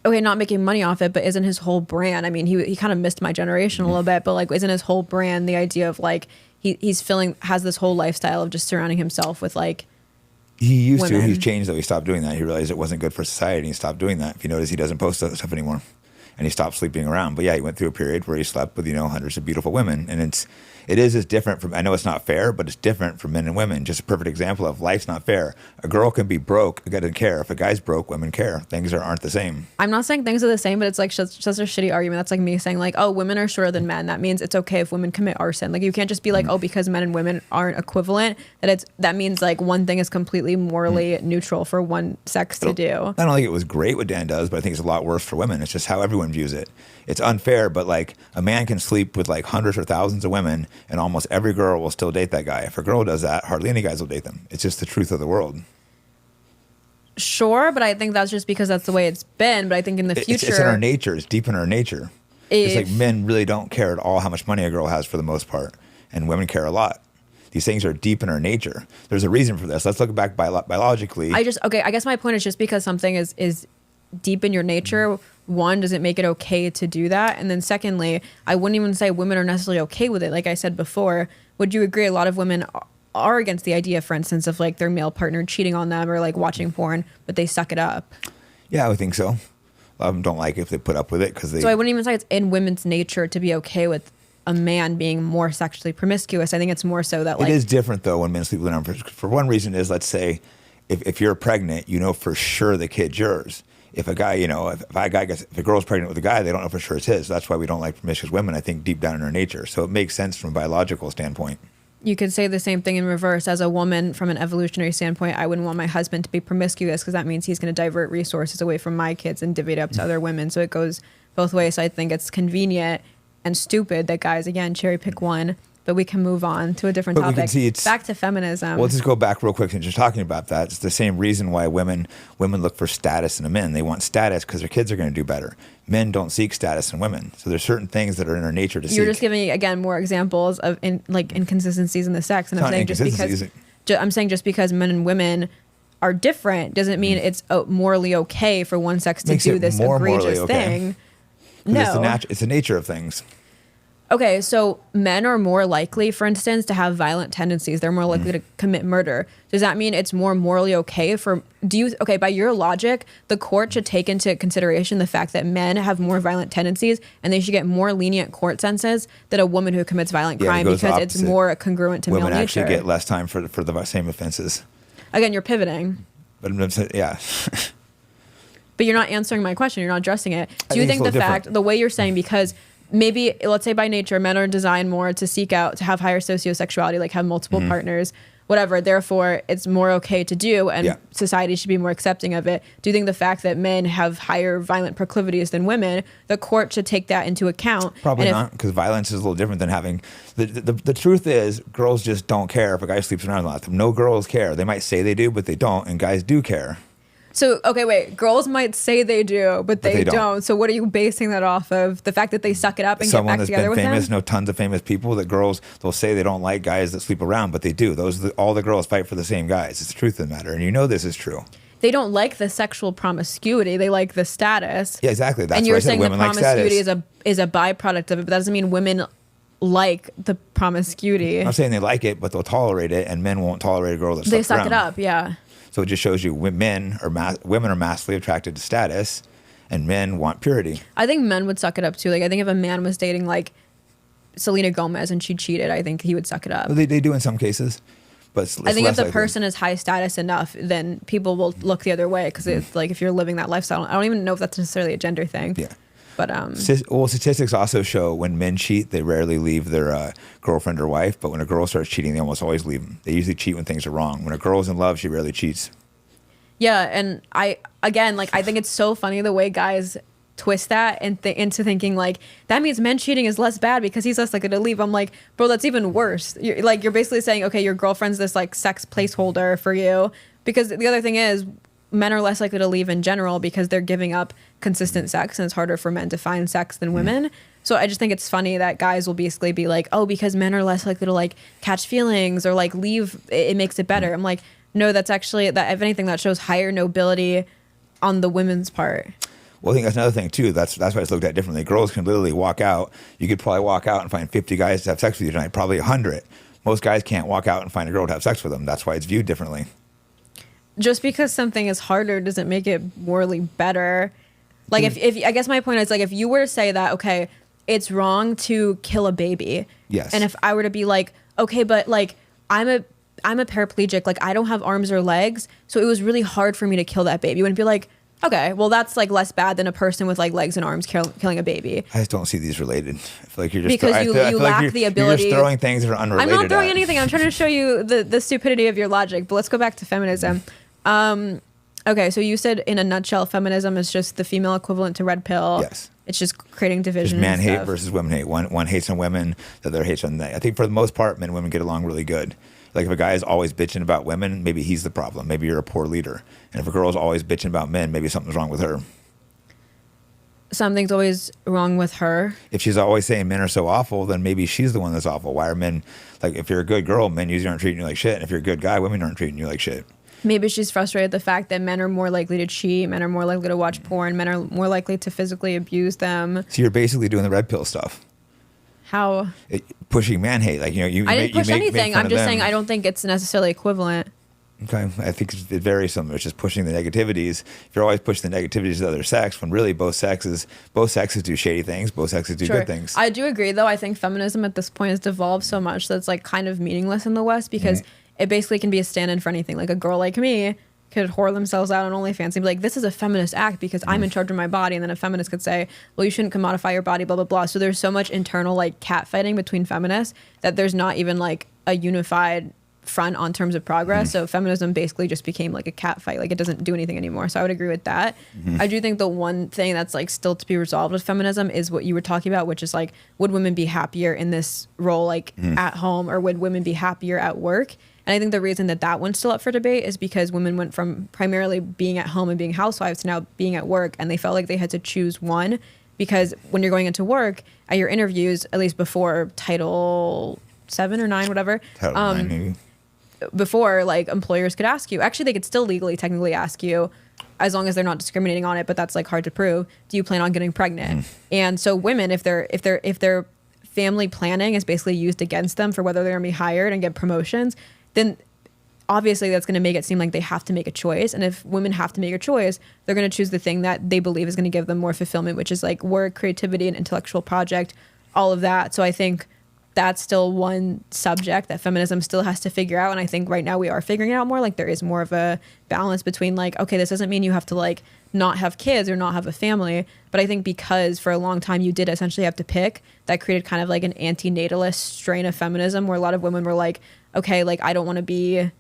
Okay, not making money off it, but isn't his whole brand? I mean, he kind of missed my generation a little bit, but like, isn't his whole brand the idea of like has this whole lifestyle of just surrounding himself with like he used women. to. He's changed though. He stopped doing that. He realized it wasn't good for society, and he stopped doing that. If you notice, he doesn't post that stuff anymore, and he stopped sleeping around. But yeah, he went through a period where he slept with hundreds of beautiful women, and it is different from. I know it's not fair, but it's different for men and women. Just a perfect example of life's not fair. A girl can be broke, a guy doesn't care. If a guy's broke, women care. Things aren't the same. I'm not saying things are the same, but it's like such a shitty argument. That's like me saying like, oh, women are shorter than men. That means it's okay if women commit arson. Like you can't just be like, oh, because men and women aren't equivalent, that means like one thing is completely morally neutral for one sex to do. I don't think it was great what Dan does, but I think it's a lot worse for women. It's just how everyone views it. It's unfair, but like a man can sleep with like hundreds or thousands of women, and almost every girl will still date that guy. If a girl does that, hardly any guys will date them. It's just the truth of the world. Sure, but I think that's just because that's the way it's been. But I think in the future, it's in our nature. It's deep in our nature. It's like men really don't care at all how much money a girl has for the most part, and women care a lot. These things are deep in our nature. There's a reason for this. Let's look back biologically. I guess my point is just because something is deep in your nature, one, does it make it okay to do that? And then secondly, I wouldn't even say women are necessarily okay with it. Like I said before, would you agree a lot of women are against the idea, for instance, of like their male partner cheating on them or like watching porn, but they suck it up? Yeah, I would think so. A lot of them don't like it if they put up with it because they. So I wouldn't even say it's in women's nature to be okay with a man being more sexually promiscuous. I think it's more so that like it is different though when men sleep with women. For one reason is, let's say, if you're pregnant, you know for sure the kid's yours. If a guy, you know, if a girl's pregnant with a guy, they don't know for sure it's his. That's why we don't like promiscuous women, I think, deep down in our nature. So it makes sense from a biological standpoint. You could say the same thing in reverse. As a woman, from an evolutionary standpoint, I wouldn't want my husband to be promiscuous because that means he's going to divert resources away from my kids and divvy it up to other women. So it goes both ways. So I think it's convenient and stupid that guys, again, cherry pick one. But we can move on to a different But we can topic. see it's- Back to feminism. Well, let's just go back real quick since you're talking about that. It's the same reason why women look for status in a men. They want status because their kids are going to do better. Men don't seek status in women. So there's certain things that are in our nature to seek. You're just giving, again, more examples of inconsistencies in the sex. And It's I'm not saying just because men and women are different doesn't mean it's morally okay for one sex to Makes do it this more morally egregious okay. thing. 'Cause No. it's the nature of things. Okay, so men are more likely, for instance, to have violent tendencies. They're more likely to commit murder. Does that mean it's more morally okay by your logic, the court should take into consideration the fact that men have more violent tendencies and they should get more lenient court sentences than a woman who commits violent Yeah, it crime goes because it's opposite. more congruent to Women male actually nature. get less time for the same offenses. Again, you're pivoting. But I'm saying, yeah. But you're not answering my question. You're not addressing it. Do I you think think it's the a little fact, different. the way you're saying, because maybe, let's say by nature, men are designed more to seek out, to have higher sociosexuality, like have multiple partners, whatever. Therefore, it's more okay to do, and Yeah. society should be more accepting of it. Do you think the fact that men have higher violent proclivities than women, the court should take that into account? Probably And if- not, because violence is a little different than having. The truth is, girls just don't care if a guy sleeps around a lot. No girls care. They might say they do, but they don't, and guys do care. So, okay, wait. Girls might say they do, but they don't. don't. So what are you basing that off of? The fact that they suck it up and Someone get back that's together been with famous, them? know tons of famous people that girls, they'll say they don't like guys that sleep around, but they do. All the girls fight for the same guys. It's the truth of the matter, and you know this is true. They don't like the sexual promiscuity. They like the status. Yeah, exactly. That's And why you're I said saying the women like promiscuity status. is a byproduct of it, but that doesn't mean women like the promiscuity. I'm not saying they like it, but they'll tolerate it, and men won't tolerate a girl that They sleeps suck around. it up, yeah. So it just shows you women are massively attracted to status, and men want purity. I think men would suck it up too. Like I think if a man was dating like Selena Gomez and she cheated, I think he would suck it up. They do in some cases, but it's I think if less the likely. person is high status enough, then people will look the other way because it's like if you're living that lifestyle. I don't even know if that's necessarily a gender thing. Yeah. But Well, statistics also show when men cheat, they rarely leave their girlfriend or wife. But when a girl starts cheating, they almost always leave them. They usually cheat when things are wrong. When a girl's in love, she rarely cheats. yeah, and I think it's so funny the way guys twist that and into thinking like that means men cheating is less bad because he's less likely to leave. I'm like, bro, that's even worse. You're basically saying, okay, your girlfriend's this like sex placeholder for you, because the other thing is men are less likely to leave in general because they're giving up consistent sex, and it's harder for men to find sex than women. So I just think it's funny that guys will basically be like, oh, because men are less likely to like catch feelings or like leave, it makes it better. I'm like, no, that's actually, that if anything, that shows higher nobility on the women's part. Well, I think that's another thing too. That's why it's looked at differently. Girls can literally walk out. You could probably walk out and find 50 guys to have sex with you tonight, probably 100. Most guys can't walk out and find a girl to have sex with them. That's why it's viewed differently. Just because something is harder doesn't make it morally better. Like if I guess my point is like if you were to say that, okay, it's wrong to kill a baby. Yes. And if I were to be like, okay, but like I'm a paraplegic, like I don't have arms or legs, so it was really hard for me to kill that baby. You wouldn't be like, okay, well that's like less bad than a person with like legs and arms killing a baby. I just don't see these related. I feel like you're just Because you lack you're, the You're ability. just throwing things that are unrelated. I'm not throwing at. anything. I'm trying to show you the stupidity of your logic. But let's go back to feminism. Okay, so you said in a nutshell, feminism is just the female equivalent to red pill. Yes. It's just creating division. Just man and hate stuff. versus women hate. One hates on women, the other hates on they. I think for the most part, men and women get along really good. Like if a guy is always bitching about women, maybe he's the problem. Maybe you're a poor leader. And if a girl is always bitching about men, maybe something's wrong with her. Something's always wrong with her. If she's always saying men are so awful, then maybe she's the one that's awful. Why are men, like if you're a good girl, men usually aren't treating you like shit. And if you're a good guy, women aren't treating you like shit. Maybe she's frustrated at the fact that men are more likely to cheat, men are more likely to watch porn, men are more likely to physically abuse them. So you're basically doing the red pill stuff. How? Pushing man hate. Like, you know, I didn't push anything. I'm just saying I don't think it's necessarily equivalent. Okay, I think it's very similar. It's just pushing the negativities. If you're always pushing the negativities of the other sex, when really both sexes do shady things, both sexes do good things. I do agree, though. I think feminism at this point has devolved so much that it's like kind of meaningless in the West because it basically can be a stand-in for anything. Like a girl like me could whore themselves out on OnlyFans and be like, this is a feminist act because I'm in charge of my body. And then a feminist could say, well, you shouldn't commodify your body, blah, blah, blah. So there's so much internal like catfighting between feminists that there's not even like a unified front on terms of progress. So feminism basically just became like a cat fight. Like it doesn't do anything anymore. So I would agree with that. I do think the one thing that's like still to be resolved with feminism is what you were talking about, which is like, would women be happier in this role like at home, or would women be happier at work? And I think the reason that that one's still up for debate is because women went from primarily being at home and being housewives to now being at work, and they felt like they had to choose one, because when you're going into work at your interviews, at least before Title 7 or 9, whatever, Title 9 maybe. Before, like, employers could ask you, actually they could still legally technically ask you, as long as they're not discriminating on it, but that's like hard to prove, do you plan on getting pregnant? And so women, if their family planning is basically used against them for whether they're gonna be hired and get promotions, then obviously that's going to make it seem like they have to make a choice. And if women have to make a choice, they're going to choose the thing that they believe is going to give them more fulfillment, which is like work, creativity, and intellectual project, all of that. So I think that's still one subject that feminism still has to figure out. And I think right now we are figuring it out more. Like there is more of a balance between like, okay, this doesn't mean you have to like not have kids or not have a family. But I think because for a long time you did essentially have to pick, that created kind of like an anti-natalist strain of feminism where a lot of women were like, okay, like I don't want to be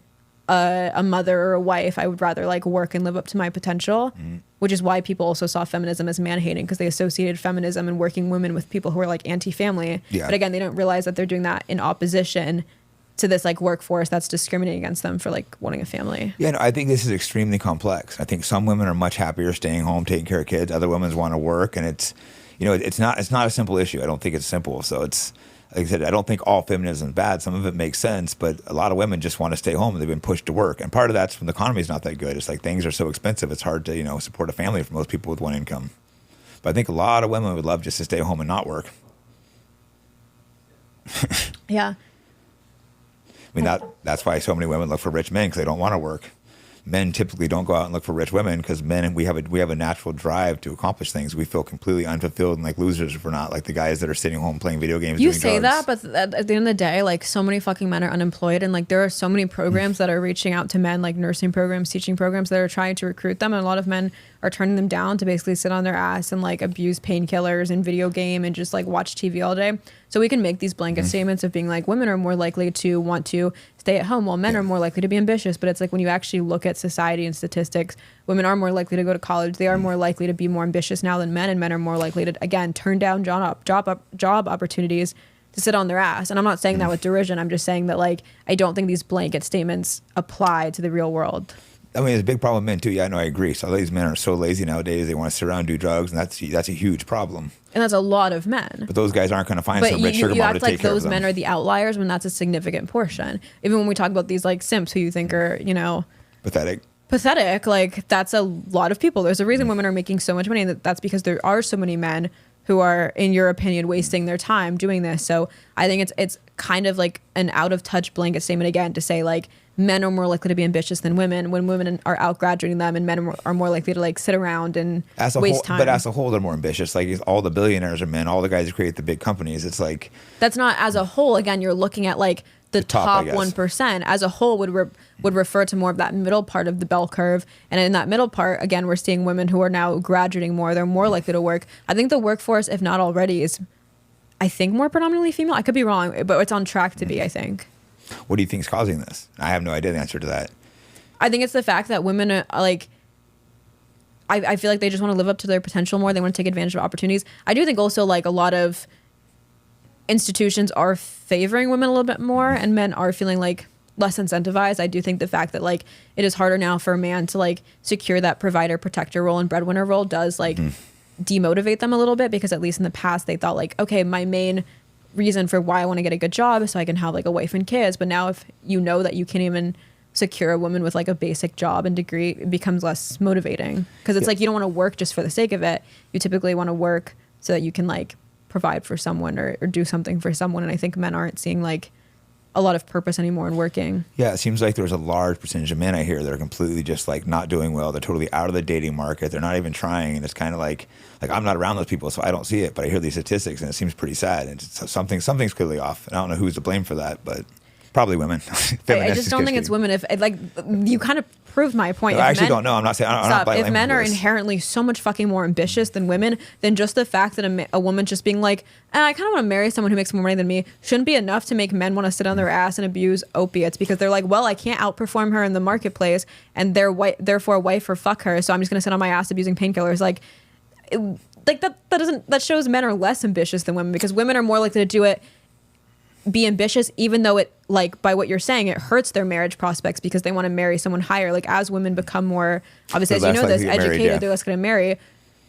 a mother or a wife. I would rather like work and live up to my potential, which is why people also saw feminism as man-hating, because they associated feminism and working women with people who are like anti-family. But again, they don't realize that they're doing that in opposition to this like workforce that's discriminating against them for like wanting a family. Yeah, no, I think this is extremely complex. I think some women are much happier staying home, taking care of kids. Other women want to work, and it's, you know, it's not a simple issue. I don't think it's simple. So it's, like I said, I don't think all feminism is bad. Some of it makes sense, but a lot of women just want to stay home and they've been pushed to work. And part of that's from the economy is not that good. It's like things are so expensive. It's hard to, you know, support a family for most people with one income. But I think a lot of women would love just to stay home and not work. Yeah. I mean, that's why so many women look for rich men, because they don't want to work. Men typically don't go out and look for rich women because men, we have a natural drive to accomplish things. We feel completely unfulfilled and like losers if we're not like the guys that are sitting home playing video games. You doing say drugs. that, but at the end of the day, like so many fucking men are unemployed, and like there are so many programs that are reaching out to men, like nursing programs, teaching programs that are trying to recruit them, and a lot of men are turning them down to basically sit on their ass and like abuse painkillers and video game and just like watch TV all day. So we can make these blanket statements of being like women are more likely to want to stay at home while men are more likely to be ambitious. But it's like when you actually look at society and statistics, women are more likely to go to college. They are more likely to be more ambitious now than men, and men are more likely to, again, turn down job opportunities to sit on their ass. And I'm not saying that with derision. I'm just saying that like I don't think these blanket statements apply to the real world. I mean, it's a big problem with men too. Yeah, no, I agree. So these men are so lazy nowadays. They want to sit around and do drugs, and that's a huge problem. And that's a lot of men. But those guys aren't going to find some rich sugar mama to take care of them. Those men are the outliers when that's a significant portion. Even when we talk about these like simps who you think are, you know, pathetic, like that's a lot of people. There's a reason women are making so much money, and that's because there are so many men who are, in your opinion, wasting their time doing this. So I think it's kind of like an out of touch blanket statement again to say like men are more likely to be ambitious than women when women are out graduating them, and men are more likely to like sit around and waste time. But as a whole, they're more ambitious. Like all the billionaires are men, all the guys who create the big companies. It's like that's not as a whole. Again, you're looking at like the top 1%. As a whole would refer to more of that middle part of the bell curve. And in that middle part, again, we're seeing women who are now graduating more. They're more likely to work. I think the workforce, if not already, is I think more predominantly female. I could be wrong, but it's on track to be, I think. What do you think is causing this? I have no idea the answer to that. I think it's the fact that women are like, I feel like they just want to live up to their potential more. They want to take advantage of opportunities. I do think also like a lot of institutions are favoring women a little bit more, and men are feeling like less incentivized. I do think the fact that like it is harder now for a man to like secure that provider protector role and breadwinner role does like demotivate them a little bit, because at least in the past they thought like, okay, my main reason for why I want to get a good job is so I can have like a wife and kids. But now if you know that you can't even secure a woman with like a basic job and degree, it becomes less motivating, because it's like you don't want to work just for the sake of it. You typically want to work so that you can like provide for someone or do something for someone. And I think men aren't seeing like a lot of purpose anymore in working. Yeah, it seems like there's a large percentage of men I hear that are completely just like not doing well. They're totally out of the dating market. They're not even trying, and it's kind of like I'm not around those people, so I don't see it. But I hear these statistics, and it seems pretty sad. And something's clearly off. And I don't know who's to blame for that, but probably women. I just don't think it's women. If like you kind of proved my point. No, I actually don't know. I'm not saying. I'm not if men are inherently so much fucking more ambitious than women, then just the fact that a woman just being like, I kind of want to marry someone who makes more money than me, shouldn't be enough to make men want to sit on their ass and abuse opiates, because they're like, well, I can't outperform her in the marketplace, and therefore wife or fuck her, so I'm just gonna sit on my ass abusing painkillers. That shows men are less ambitious than women, because women are more likely to do it, be ambitious, even though it, like, by what you're saying, it hurts their marriage prospects because they want to marry someone higher. Like, as women become more, obviously, as you know this, educated, they're less going to marry.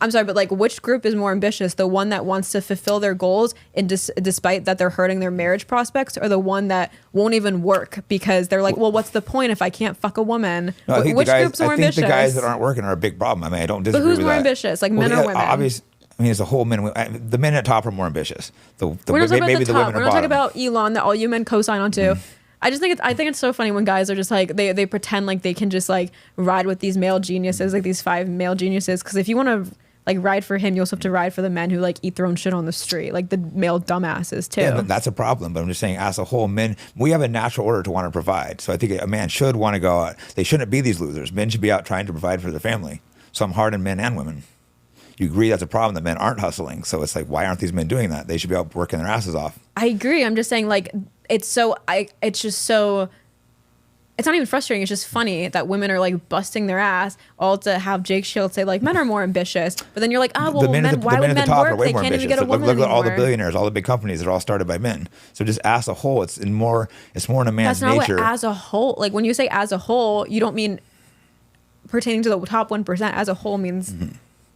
I'm sorry, but like, which group is more ambitious? The one that wants to fulfill their goals and despite that they're hurting their marriage prospects, or the one that won't even work because they're like, well, what's the point if I can't fuck a woman? No, Which group's more ambitious? I think the guys that aren't working are a big problem. I mean, I don't disagree with that. But who's with more that. ambitious, like men or women? Obviously. I mean, as a whole, the men at top are more ambitious. We're not talking about the top. We're not talking about Elon that all you men co-sign onto. I think it's so funny when guys are just like they pretend like they can just like ride with these male geniuses, like these 5 male geniuses. Because if you want to like ride for him, you also have to ride for the men who like eat their own shit on the street, like the male dumbasses too. Yeah, that's a problem. But I'm just saying, as a whole, men, we have a natural order to want to provide. So I think a man should want to go out. They shouldn't be these losers. Men should be out trying to provide for their family. So I'm hard on men and women. You agree that's a problem that men aren't hustling. So it's like, why aren't these men doing that? They should be out working their asses off. I agree. I'm just saying, like, it's not even frustrating. It's just funny that women are like busting their ass all to have Jake Shields say like men are more ambitious. But then you're like, why would men work? They can't even get a woman Look at anymore. all the billionaires, all the big companies that are all started by men. So just as a whole, it's more in a man's nature. That's not what as a whole. Like when you say as a whole, you don't mean pertaining to the top 1%. As a whole means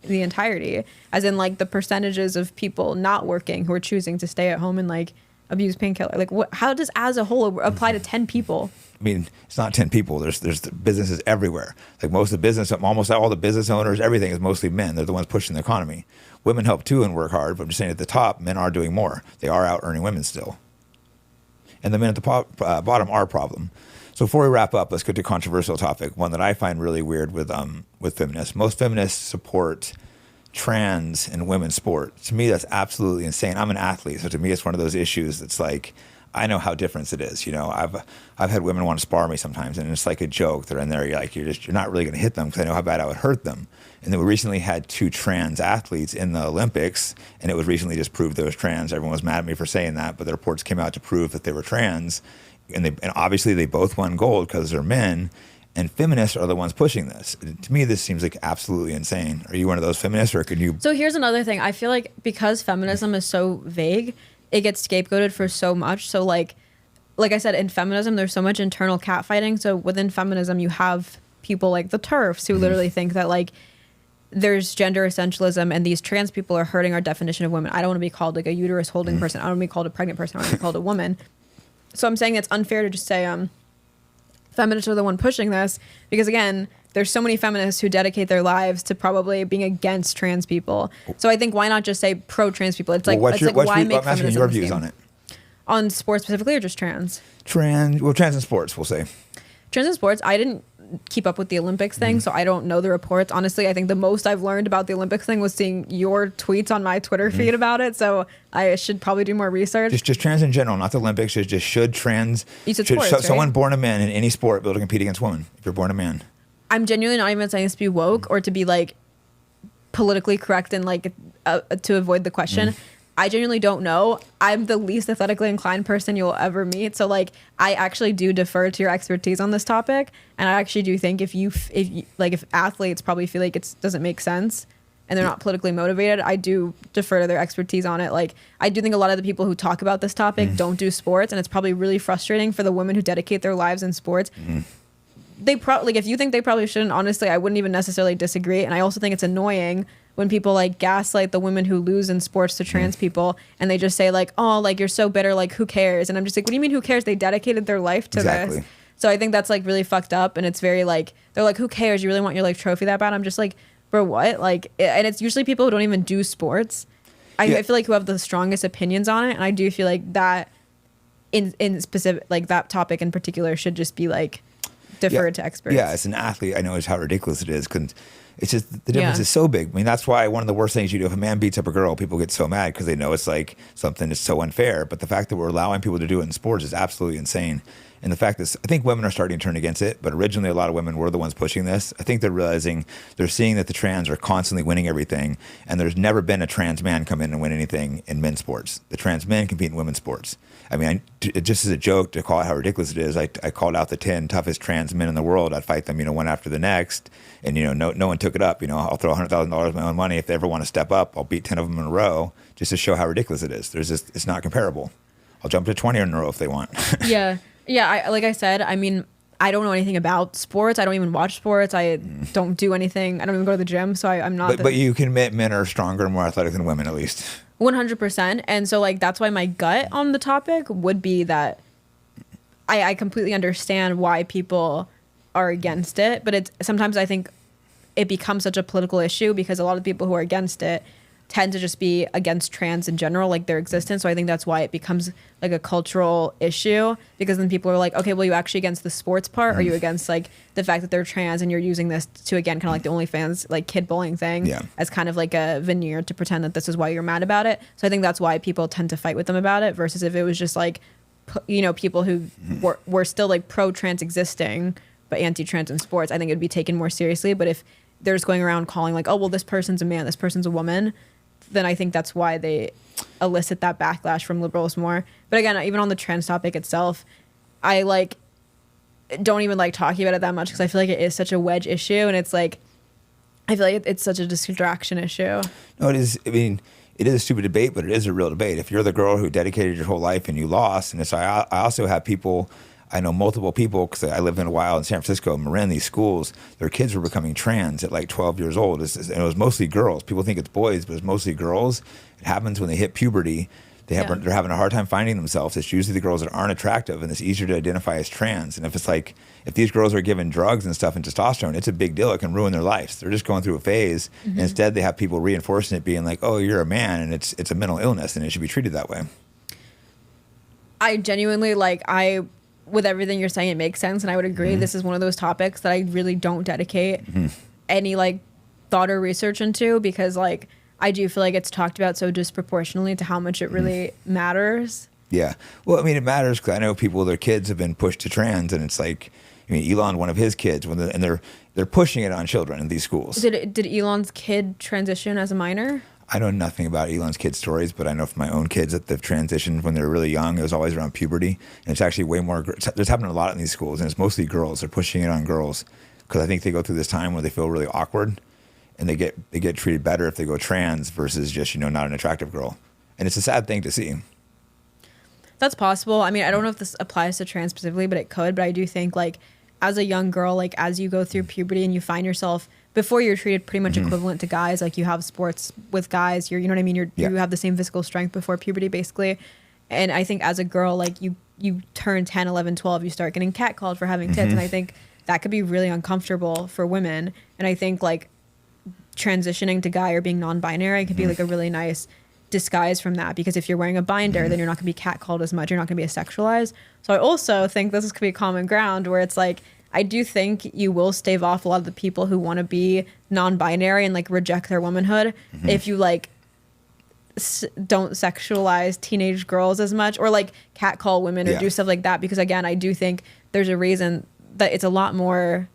the entirety, as in like the percentages of people not working who are choosing to stay at home and like abuse painkiller. Like how does as a whole apply to 10 people? I mean, it's not 10 people. There's businesses everywhere. Like almost all the business owners, everything is mostly men. They're the ones pushing the economy. Women help too and work hard, but I'm just saying at the top, men are doing more. They are out earning women still. And the men at the bottom are a problem. So before we wrap up, let's go to a controversial topic, one that I find really weird with feminists. Most feminists support trans and women's sport. To me, that's absolutely insane. I'm an athlete, so to me, it's one of those issues that's like, I know how different it is. You know, I've had women want to spar me sometimes, and it's like a joke. They're in there, you're not really going to hit them because I know how bad I would hurt them. And then we recently had 2 trans athletes in the Olympics, and it was recently just proved they was trans. Everyone was mad at me for saying that, but the reports came out to prove that they were trans. And obviously they both won gold because they're men, and feminists are the ones pushing this. To me, this seems like absolutely insane. Are you one of those feminists, or could you? So here's another thing. I feel like because feminism is so vague, it gets scapegoated for so much. So like I said, in feminism, there's so much internal catfighting. So within feminism, you have people like the TERFs who literally think that like there's gender essentialism and these trans people are hurting our definition of women. I don't want to be called like a uterus holding person. I don't want to be called a pregnant person. I want to be called a woman. So I'm saying it's unfair to just say feminists are the one pushing this, because again, there's so many feminists who dedicate their lives to probably being against trans people. So I think why not just say pro trans people? It's like, why make feminism? I'm asking your views on it. On sports specifically, or just trans? Trans in sports, we'll say. Trans in sports, I didn't keep up with the Olympics thing, so I don't know the reports. Honestly, I think the most I've learned about the Olympics thing was seeing your tweets on my Twitter feed about it, so I should probably do more research. Just trans in general, not the Olympics. Should someone born a man in any sport be able to compete against women if you're born a man? I'm genuinely not even saying this to be woke or to be like politically correct and like to avoid the question. I genuinely don't know. I'm the least athletically inclined person you'll ever meet. So like, I actually do defer to your expertise on this topic. And I actually do think if athletes probably feel like it doesn't make sense and they're not politically motivated, I do defer to their expertise on it. Like, I do think a lot of the people who talk about this topic don't do sports, and it's probably really frustrating for the women who dedicate their lives in sports. They probably, if you think they probably shouldn't, honestly, I wouldn't even necessarily disagree. And I also think it's annoying when people like gaslight the women who lose in sports to trans people, and they just say like, oh, like you're so bitter, like who cares? And I'm just like, what do you mean who cares? They dedicated their life to this. So I think that's like really fucked up, and it's very like, they're like, who cares? You really want your like trophy that bad? I'm just like, bro, what? Like, and it's usually people who don't even do sports. I feel like who have the strongest opinions on it, and I do feel like that in specific, like that topic in particular should just be like deferred to experts. Yeah, as an athlete, I know how ridiculous it is because it's just the difference Yeah. is so big. I mean, that's why one of the worst things you do if a man beats up a girl, people get so mad because they know it's like something that's so unfair. But the fact that we're allowing people to do it in sports is absolutely insane. And the fact is, I think women are starting to turn against it, but originally a lot of women were the ones pushing this. I think they're realizing, they're seeing that the trans are constantly winning everything, and there's never been a trans man come in and win anything in men's sports. The trans men compete in women's sports. I mean, just as a joke to call it how ridiculous it is, I called out the 10 toughest trans men in the world. I'd fight them, one after the next, and no one took it up. I'll throw $100,000 of my own money if they ever want to step up. I'll beat 10 of them in a row just to show how ridiculous it is. It's not comparable. I'll jump to 20 in a row if they want. Yeah. Like I said, I mean, I don't know anything about sports. I don't even watch sports. I don't do anything. I don't even go to the gym. So I'm not. But you can admit men are stronger and more athletic than women, at least. 100%. And so like that's why my gut on the topic would be that I completely understand why people are against it. But it's sometimes I think it becomes such a political issue because a lot of people who are against it tend to just be against trans in general, like their existence. So I think that's why it becomes like a cultural issue, because then people are like, okay, well, you actually against the sports part? Or are you against like the fact that they're trans and you're using this to, again, kind of like the OnlyFans, like kid bullying thing as kind of like a veneer to pretend that this is why you're mad about it. So I think that's why people tend to fight with them about it versus if it was just like, people who were still like pro-trans existing, but anti-trans in sports, I think it would be taken more seriously. But if they're just going around calling like, oh, well, this person's a man, this person's a woman, then I think that's why they elicit that backlash from liberals more. But again, even on the trans topic itself, I like don't even like talking about it that much because I feel like it is such a wedge issue, and it's like I feel like it's such a distraction issue. No, it is. I mean, it is a stupid debate, but it is a real debate. If you're the girl who dedicated your whole life and you lost, and it's I also have people. I know multiple people because I lived in a while in San Francisco and ran these schools. Their kids were becoming trans at like 12 years old. And it was mostly girls. People think it's boys, but it's mostly girls. It happens when they hit puberty. They're having a hard time finding themselves. It's usually the girls that aren't attractive, and it's easier to identify as trans. And if these girls are given drugs and stuff and testosterone, it's a big deal. It can ruin their lives. They're just going through a phase. And instead, they have people reinforcing it, being like, oh, you're a man, and it's a mental illness, and it should be treated that way. I genuinely with everything you're saying, it makes sense, and I would agree. This is one of those topics that I really don't dedicate any thought or research into, because I do feel like it's talked about so disproportionately to how much it really matters. Yeah. Well, I mean, it matters because I know people, their kids have been pushed to trans, and it's like, I mean, Elon, one of his kids, and they're pushing it on children in these schools. Did Elon's kid transition as a minor? I know nothing about Elon's kid stories, but I know from my own kids that they've transitioned when they were really young. It was always around puberty, and it's actually way more. There's happening a lot in these schools, and it's mostly girls. They're pushing it on girls because I think they go through this time where they feel really awkward, and they get treated better if they go trans versus just not an attractive girl, and it's a sad thing to see. That's possible. I mean, I don't know if this applies to trans specifically, but it could. But I do think as a young girl, as you go through puberty and you find yourself. Before you're treated pretty much equivalent to guys, you have sports with guys, you know what I mean? You have the same physical strength before puberty, basically. And I think as a girl, you turn 10, 11, 12, you start getting catcalled for having tits. And I think that could be really uncomfortable for women. And I think transitioning to guy or being non-binary could be a really nice disguise from that, because if you're wearing a binder, then you're not going to be catcalled as much. You're not going to be as sexualized. So I also think this could be common ground where it's I do think you will stave off a lot of the people who want to be non-binary and reject their womanhood if you don't sexualize teenage girls as much, or catcall women or do stuff like that. Because again, I do think there's a reason that it's a lot more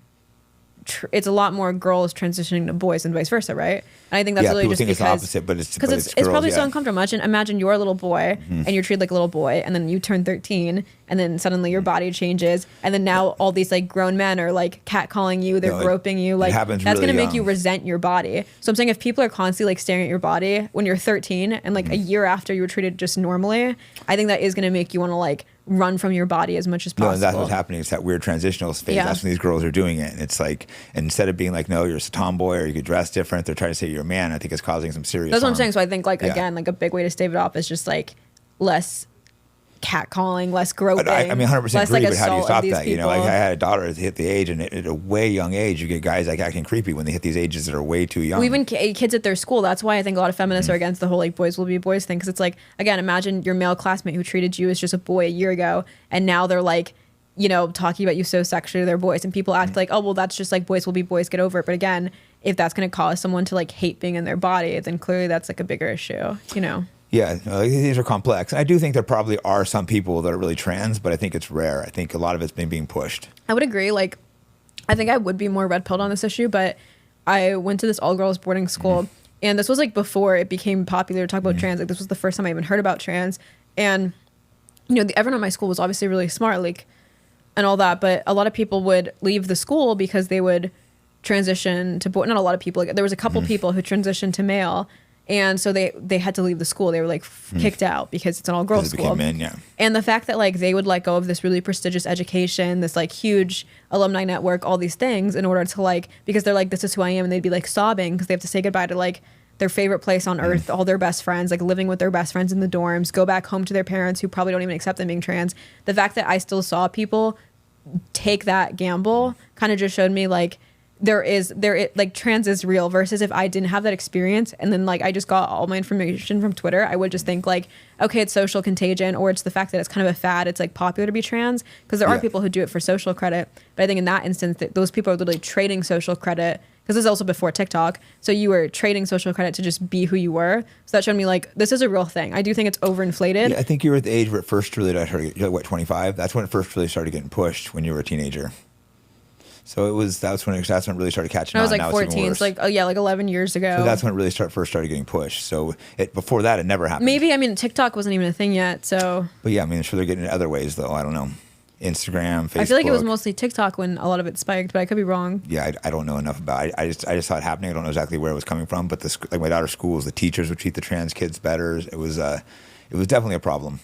girls transitioning to boys and vice versa, right? And I think that's really just think because it's the opposite, but it's probably so uncomfortable. Imagine you're a little boy and you're treated like a little boy, and then you turn 13, and then suddenly your body changes, and then now all these grown men are catcalling you, they're groping you, that's really gonna make young. you resent your body. So I'm saying if people are constantly staring at your body when you're 13 and a year after you were treated just normally, I think that is gonna make you want to run from your body as much as possible. No, and that's what's happening. It's that weird transitional phase. That's when these girls are doing it. And it's instead of being no, you're a tomboy or you could dress different, they're trying to say you're a man. I think it's causing some serious That's harm. what I'm saying. So I think again, a big way to stave it off is just less catcalling, less groping. I mean, 100% less, agree, like, but how do you assault of stop these that? You know, like people. I had a daughter that hit the age, and at a way young age, you get guys like acting creepy when they hit these ages that are way too young. Well, even kids at their school. That's why I think a lot of feminists are against the whole like boys will be boys thing. Because it's like, again, imagine your male classmate who treated you as just a boy a year ago, and now they're like, you know, talking about you so sexually to their boys, and people act like, oh, well, that's just like boys will be boys, get over it. But again, if that's going to cause someone to like hate being in their body, then clearly that's like a bigger issue, you know? Yeah, these are complex. I do think there probably are some people that are really trans, but I think it's rare. I think a lot of it's been being pushed. I would agree. Like, I think I would be more red pilled on this issue, but I went to this all girls boarding school, and this was like before it became popular to talk about trans. Like, this was the first time I even heard about trans, and you know, everyone at my school was obviously really smart, like, and all that. But a lot of people would leave the school because they would transition to boy. Not a lot of people. Like, there was a couple people who transitioned to male. And so they had to leave the school. They were like kicked out because it's an all girls school. Became men, yeah. And the fact that like they would let go of this really prestigious education, this like huge alumni network, all these things in order to like, because they're like, this is who I am. And they'd be like sobbing because they have to say goodbye to like their favorite place on earth, all their best friends, like living with their best friends in the dorms, go back home to their parents who probably don't even accept them being trans. The fact that I still saw people take that gamble kind of just showed me like, like trans is real, versus if I didn't have that experience and then like I just got all my information from Twitter, I would just think like, okay, it's social contagion, or it's the fact that it's kind of a fad, it's like popular to be trans, because there are people who do it for social credit. But I think in that instance that those people are literally trading social credit, because this is also before TikTok, so you were trading social credit to just be who you were. So that showed me like this is a real thing. I do think it's overinflated. Yeah, I think you were at the age where it first really started. You're like, what, 25? That's when it first really started getting pushed, when you were a teenager. So that's when it really started catching on. I was like now 14. It's like, oh yeah, like 11 years ago. So that's when it really first started getting pushed. So before that, it never happened. Maybe, I mean, TikTok wasn't even a thing yet, so. But yeah, I mean, I'm sure they're getting it other ways though. I don't know. Instagram, Facebook. I feel like it was mostly TikTok when a lot of it spiked, but I could be wrong. Yeah, I don't know enough about it. I just saw it happening. I don't know exactly where it was coming from, but like my daughter's schools, the teachers would treat the trans kids better. It was definitely a problem.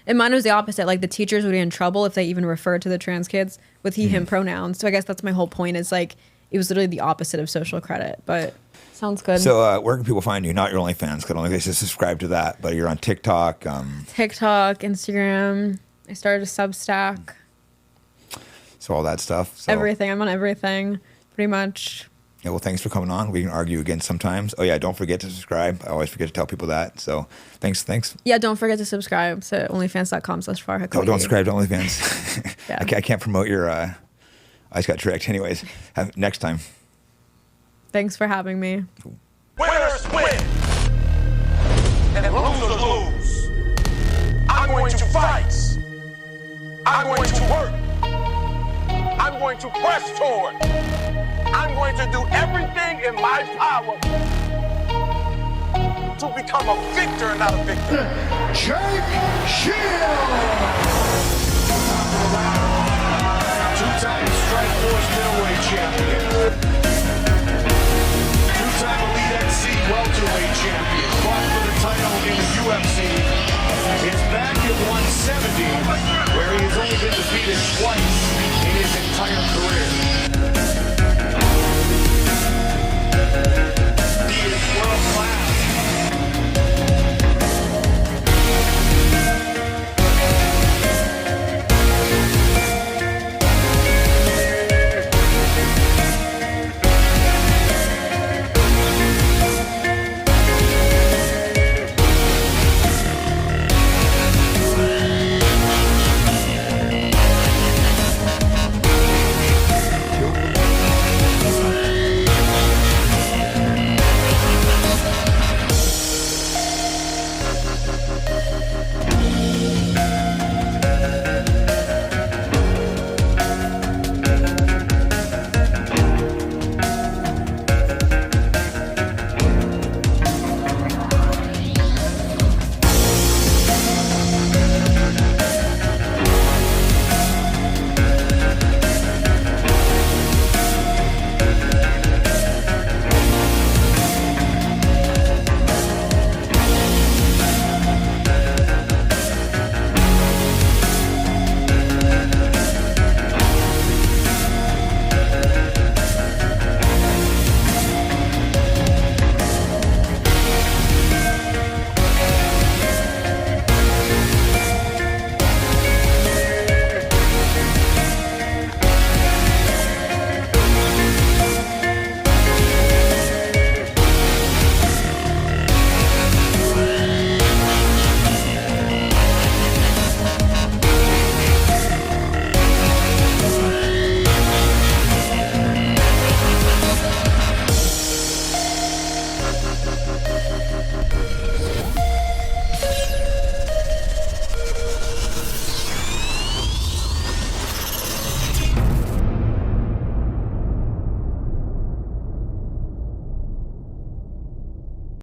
And mine was the opposite. Like the teachers would be in trouble if they even referred to the trans kids with he, him pronouns. So I guess that's my whole point, is like it was literally the opposite of social credit, but sounds good. So where can people find you? Not your OnlyFans, because I don't think they should subscribe to that, but you're on TikTok. TikTok, Instagram. I started a Substack. So all that stuff. So, everything. I'm on everything, pretty much. Yeah, well, thanks for coming on. We can argue again sometimes. Oh, yeah, don't forget to subscribe. I always forget to tell people that. So thanks. Yeah, don't forget to subscribe to onlyfans.com/Farha Khalidi. Oh, don't subscribe to OnlyFans. Yeah. I can't promote your... I just got tricked. Anyways, next time. Thanks for having me. Cool. Winners win and losers lose. I'm going to fight. I'm going to work. I'm going to press toward. I'm going to do everything in my power to become a victor and not a victim. Jake Shield! Two-time Strike Force middleweight champion. Two-time Elite XC welterweight champion. Fought for the title in the UFC.